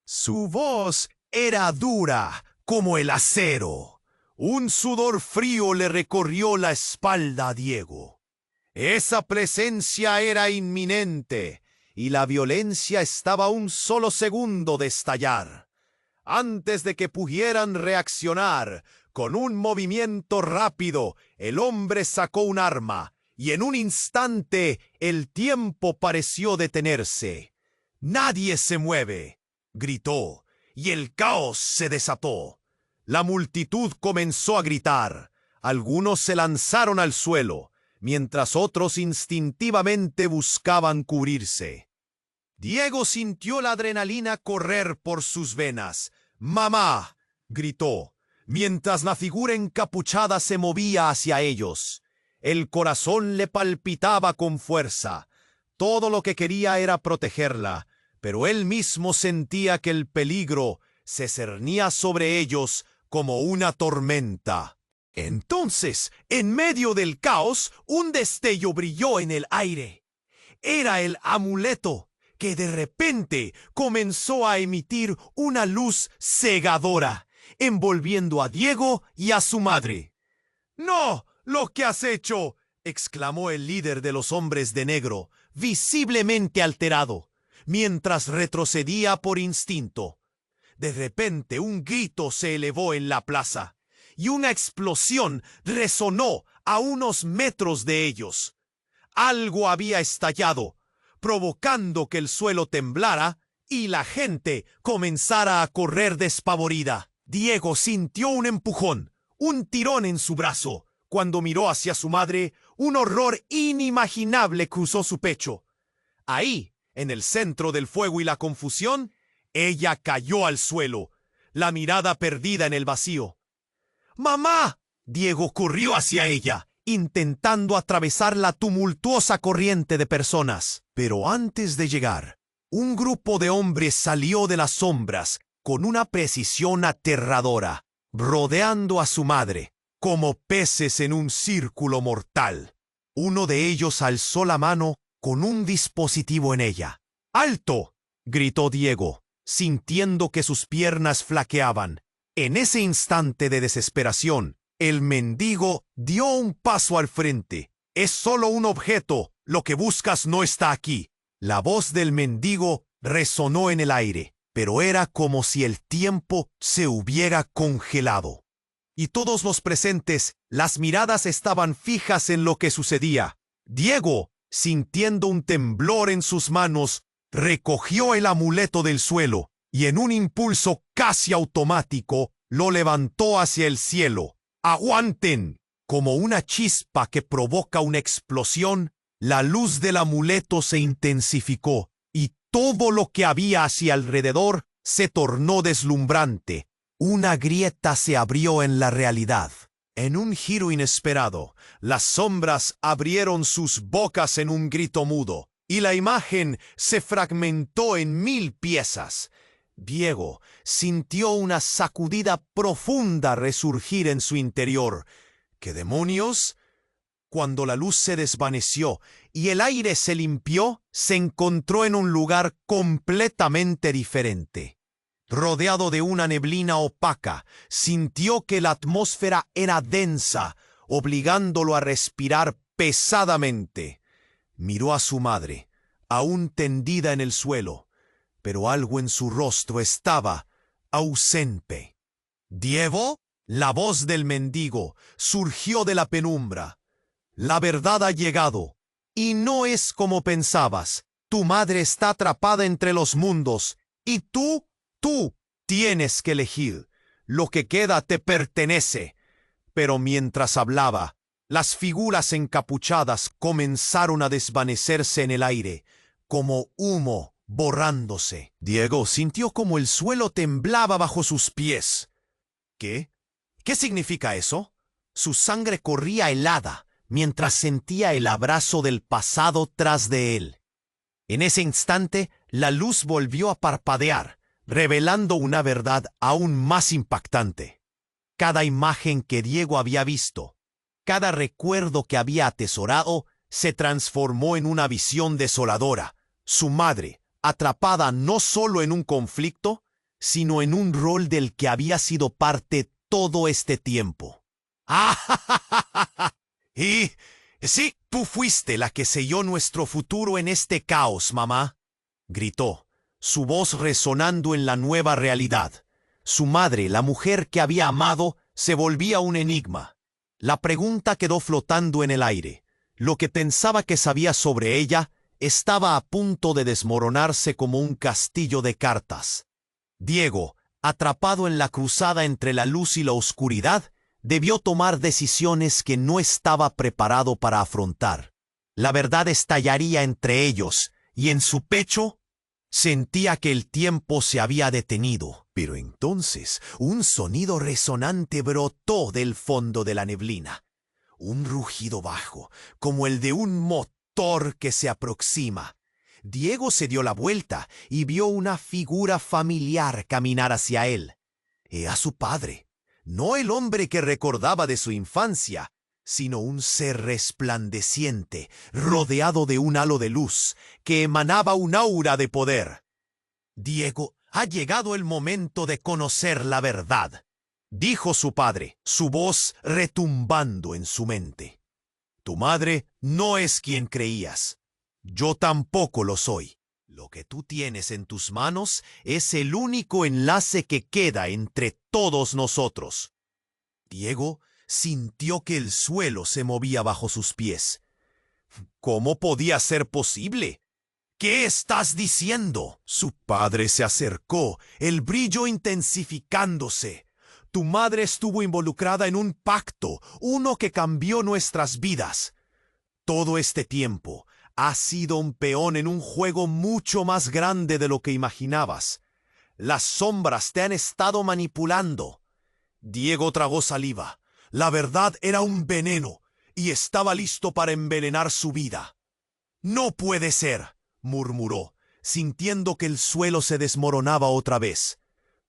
[SPEAKER 1] Su voz era dura como el acero. Un sudor frío le recorrió la espalda a Diego. Esa presencia era inminente, y la violencia estaba a un solo segundo de estallar. Antes de que pudieran reaccionar, con un movimiento rápido, el hombre sacó un arma, y en un instante el tiempo pareció detenerse. «Nadie se mueve», gritó, y el caos se desató. La multitud comenzó a gritar. Algunos se lanzaron al suelo, mientras otros instintivamente buscaban cubrirse. Diego sintió la adrenalina correr por sus venas. «¡Mamá!», gritó, mientras la figura encapuchada se movía hacia ellos. El corazón le palpitaba con fuerza. Todo lo que quería era protegerla, pero él mismo sentía que el peligro se cernía sobre ellos como una tormenta. Entonces, en medio del caos, un destello brilló en el aire. Era el amuleto, que de repente comenzó a emitir una luz cegadora, envolviendo a Diego y a su madre. «¡No! ¡Lo que has hecho!», exclamó el líder de los hombres de negro, visiblemente alterado, mientras retrocedía por instinto. De repente un grito se elevó en la plaza, y una explosión resonó a unos metros de ellos. Algo había estallado, provocando que el suelo temblara y la gente comenzara a correr despavorida. Diego sintió un empujón, un tirón en su brazo. Cuando miró hacia su madre, un horror inimaginable cruzó su pecho. Ahí, en el centro del fuego y la confusión, ella cayó al suelo, la mirada perdida en el vacío. ¡Mamá! Diego corrió hacia ella, intentando atravesar la tumultuosa corriente de personas. Pero antes de llegar, un grupo de hombres salió de las sombras con una precisión aterradora, rodeando a su madre, como peces en un círculo mortal. Uno de ellos alzó la mano con un dispositivo en ella. ¡Alto!, gritó Diego, sintiendo que sus piernas flaqueaban. En ese instante de desesperación, el mendigo dio un paso al frente. «Es solo un objeto. Lo que buscas no está aquí». La voz del mendigo resonó en el aire, pero era como si el tiempo se hubiera congelado. Y todos los presentes, las miradas estaban fijas en lo que sucedía. Diego, sintiendo un temblor en sus manos, recogió el amuleto del suelo y en un impulso casi automático lo levantó hacia el cielo. ¡Aguanten! Como una chispa que provoca una explosión, la luz del amuleto se intensificó y todo lo que había hacia alrededor se tornó deslumbrante. Una grieta se abrió en la realidad. En un giro inesperado, las sombras abrieron sus bocas en un grito mudo, y la imagen se fragmentó en 1000 piezas. Diego sintió una sacudida profunda resurgir en su interior. ¿Qué demonios? Cuando la luz se desvaneció y el aire se limpió, se encontró en un lugar completamente diferente. Rodeado de una neblina opaca, sintió que la atmósfera era densa, obligándolo a respirar pesadamente. Miró a su madre, aún tendida en el suelo, pero algo en su rostro estaba ausente. «¿Diego?», la voz del mendigo surgió de la penumbra. «La verdad ha llegado, y no es como pensabas. Tu madre está atrapada entre los mundos, y tú tienes que elegir. Lo que queda te pertenece». Pero mientras hablaba, las figuras encapuchadas comenzaron a desvanecerse en el aire, como humo borrándose. Diego sintió como el suelo temblaba bajo sus pies. ¿Qué? ¿Qué significa eso? Su sangre corría helada mientras sentía el abrazo del pasado tras de él. En ese instante, la luz volvió a parpadear, revelando una verdad aún más impactante. Cada imagen que Diego había visto, cada recuerdo que había atesorado, se transformó en una visión desoladora. Su madre, atrapada no solo en un conflicto, sino en un rol del que había sido parte todo este tiempo. Y sí, tú fuiste la que selló nuestro futuro en este caos, mamá, gritó, su voz resonando en la nueva realidad. Su madre, la mujer que había amado, se volvía un enigma. La pregunta quedó flotando en el aire. Lo que pensaba que sabía sobre ella estaba a punto de desmoronarse como un castillo de cartas. Diego, atrapado en la cruzada entre la luz y la oscuridad, debió tomar decisiones que no estaba preparado para afrontar. La verdad estallaría entre ellos, y en su pecho sentía que el tiempo se había detenido. Pero entonces un sonido resonante brotó del fondo de la neblina. Un rugido bajo, como el de un motor que se aproxima. Diego se dio la vuelta y vio una figura familiar caminar hacia él. Era su padre, no el hombre que recordaba de su infancia, sino un ser resplandeciente, rodeado de un halo de luz, que emanaba un aura de poder. «Diego, ha llegado el momento de conocer la verdad», dijo su padre, su voz retumbando en su mente. «Tu madre no es quien creías. Yo tampoco lo soy. Lo que tú tienes en tus manos es el único enlace que queda entre todos nosotros». Diego sintió que el suelo se movía bajo sus pies. ¿Cómo podía ser posible? ¿Qué estás diciendo? Su padre se acercó, el brillo intensificándose. Tu madre estuvo involucrada en un pacto, uno que cambió nuestras vidas. Todo este tiempo has sido un peón en un juego mucho más grande de lo que imaginabas. Las sombras te han estado manipulando. Diego tragó saliva. La verdad era un veneno y estaba listo para envenenar su vida. No puede ser, murmuró, sintiendo que el suelo se desmoronaba otra vez.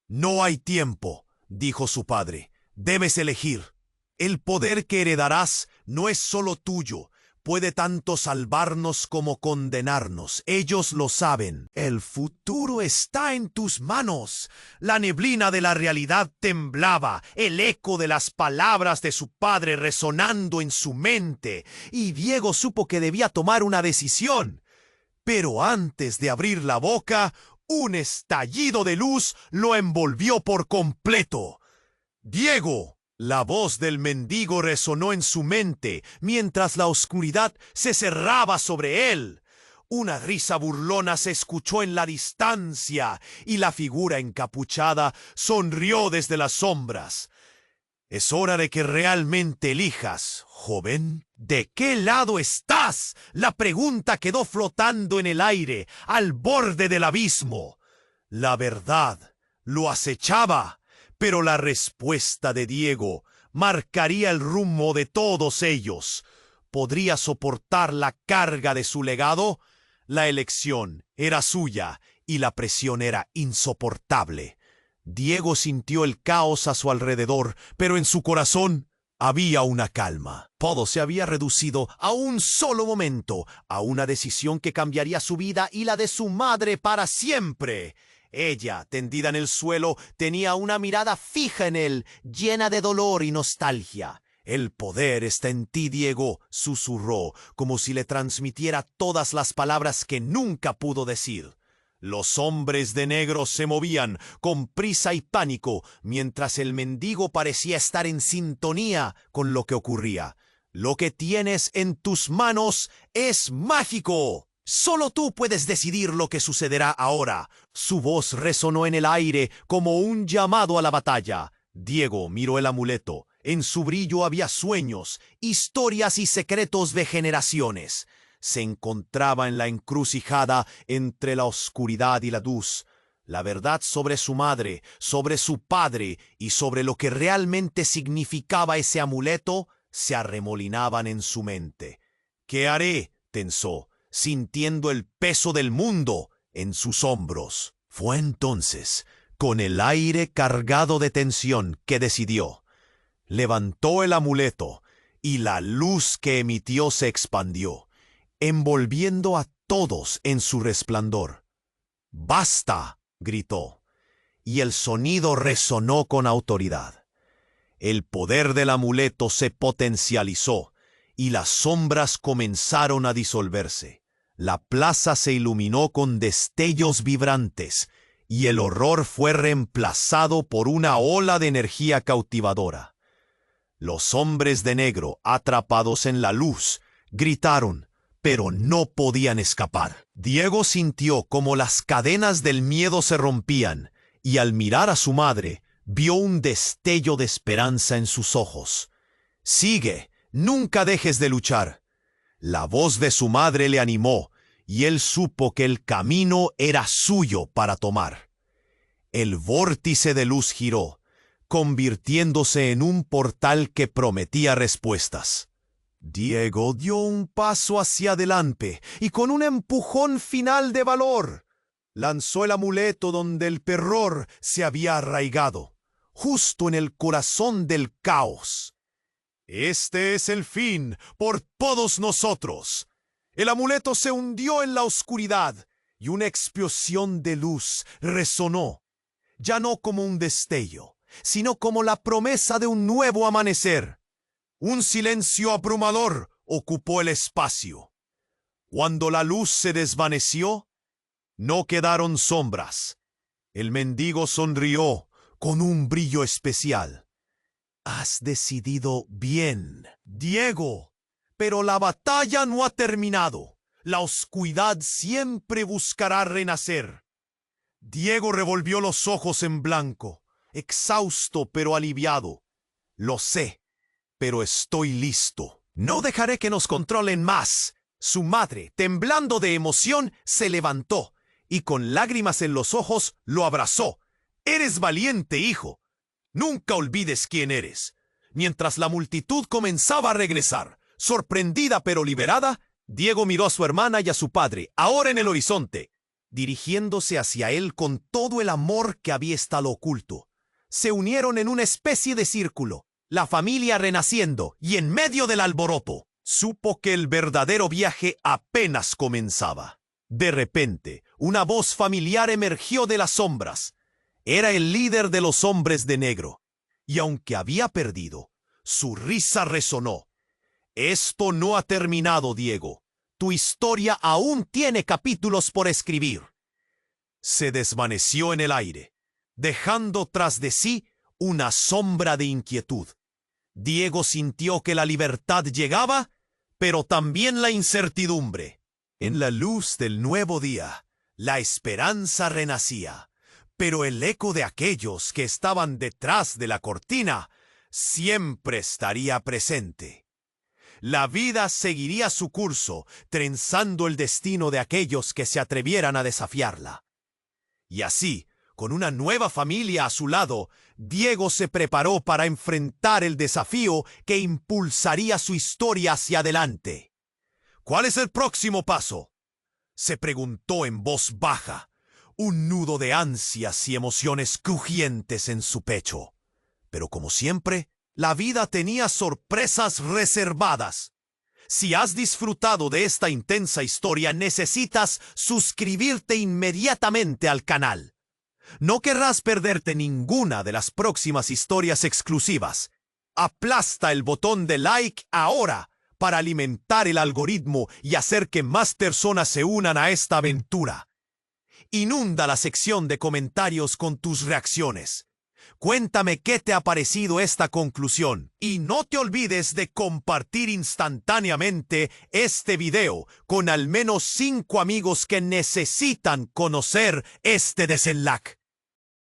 [SPEAKER 1] No hay tiempo, dijo su padre. Debes elegir. El poder que heredarás no es solo tuyo. Puede tanto salvarnos como condenarnos. Ellos lo saben. El futuro está en tus manos. La neblina de la realidad temblaba, el eco de las palabras de su padre resonando en su mente, y Diego supo que debía tomar una decisión. Pero antes de abrir la boca, un estallido de luz lo envolvió por completo. ¡Diego! La voz del mendigo resonó en su mente mientras la oscuridad se cerraba sobre él. Una risa burlona se escuchó en la distancia y la figura encapuchada sonrió desde las sombras. Es hora de que realmente elijas, joven. ¿De qué lado estás? La pregunta quedó flotando en el aire, al borde del abismo. La verdad lo acechaba. Pero la respuesta de Diego marcaría el rumbo de todos ellos. ¿Podría soportar la carga de su legado? La elección era suya y la presión era insoportable. Diego sintió el caos a su alrededor, pero en su corazón había una calma. Todo se había reducido a un solo momento, a una decisión que cambiaría su vida y la de su madre para siempre. Ella, tendida en el suelo, tenía una mirada fija en él, llena de dolor y nostalgia. El poder está en ti, Diego, susurró, como si le transmitiera todas las palabras que nunca pudo decir. Los hombres de negro se movían con prisa y pánico, mientras el mendigo parecía estar en sintonía con lo que ocurría. Lo que tienes en tus manos es mágico. Solo tú puedes decidir lo que sucederá ahora. Su voz resonó en el aire como un llamado a la batalla. Diego miró el amuleto. En su brillo había sueños, historias y secretos de generaciones. Se encontraba en la encrucijada entre la oscuridad y la luz. La verdad sobre su madre, sobre su padre y sobre lo que realmente significaba ese amuleto se arremolinaban en su mente. ¿Qué haré?, pensó, sintiendo el peso del mundo en sus hombros. Fue entonces, con el aire cargado de tensión, que decidió. Levantó el amuleto y la luz que emitió se expandió, envolviendo a todos en su resplandor. ¡Basta!, gritó, y el sonido resonó con autoridad. El poder del amuleto se potencializó y las sombras comenzaron a disolverse. La plaza se iluminó con destellos vibrantes y el horror fue reemplazado por una ola de energía cautivadora. Los hombres de negro, atrapados en la luz, gritaron, pero no podían escapar. Diego sintió como las cadenas del miedo se rompían y al mirar a su madre, vio un destello de esperanza en sus ojos. «Sigue, nunca dejes de luchar». La voz de su madre le animó y él supo que el camino era suyo para tomar. El vórtice de luz giró, convirtiéndose en un portal que prometía respuestas. Diego dio un paso hacia adelante y con un empujón final de valor, lanzó el amuleto donde el terror se había arraigado, justo en el corazón del caos. Este es el fin por todos nosotros. El amuleto se hundió en la oscuridad y una explosión de luz resonó, ya no como un destello, sino como la promesa de un nuevo amanecer. Un silencio abrumador ocupó el espacio. Cuando la luz se desvaneció, no quedaron sombras. El mendigo sonrió con un brillo especial. «Has decidido bien, Diego, pero la batalla no ha terminado. La oscuridad siempre buscará renacer. Diego revolvió los ojos en blanco, exhausto pero aliviado. Lo sé, pero estoy listo. No dejaré que nos controlen más. Su madre, temblando de emoción, se levantó y con lágrimas en los ojos lo abrazó. Eres valiente, hijo. Nunca olvides quién eres. Mientras la multitud comenzaba a regresar, sorprendida pero liberada, Diego miró a su hermana y a su padre, ahora en el horizonte, dirigiéndose hacia él con todo el amor que había estado oculto. Se unieron en una especie de círculo, la familia renaciendo, y en medio del alboroto, supo que el verdadero viaje apenas comenzaba. De repente, una voz familiar emergió de las sombras. Era el líder de los hombres de negro, y aunque había perdido, su risa resonó. Esto no ha terminado, Diego. Tu historia aún tiene capítulos por escribir. Se desvaneció en el aire, dejando tras de sí una sombra de inquietud. Diego sintió que la libertad llegaba, pero también la incertidumbre. En la luz del nuevo día, la esperanza renacía, pero el eco de aquellos que estaban detrás de la cortina siempre estaría presente. La vida seguiría su curso, trenzando el destino de aquellos que se atrevieran a desafiarla. Y así, con una nueva familia a su lado, Diego se preparó para enfrentar el desafío que impulsaría su historia hacia adelante. ¿Cuál es el próximo paso?, se preguntó en voz baja, un nudo de ansias y emociones crujientes en su pecho. Pero como siempre, la vida tenía sorpresas reservadas. Si has disfrutado de esta intensa historia, necesitas suscribirte inmediatamente al canal. No querrás perderte ninguna de las próximas historias exclusivas. Aplasta el botón de like ahora para alimentar el algoritmo y hacer que más personas se unan a esta aventura. Inunda la sección de comentarios con tus reacciones. Cuéntame qué te ha parecido esta conclusión y no te olvides de compartir instantáneamente este video con al menos 5 amigos que necesitan conocer este desenlace.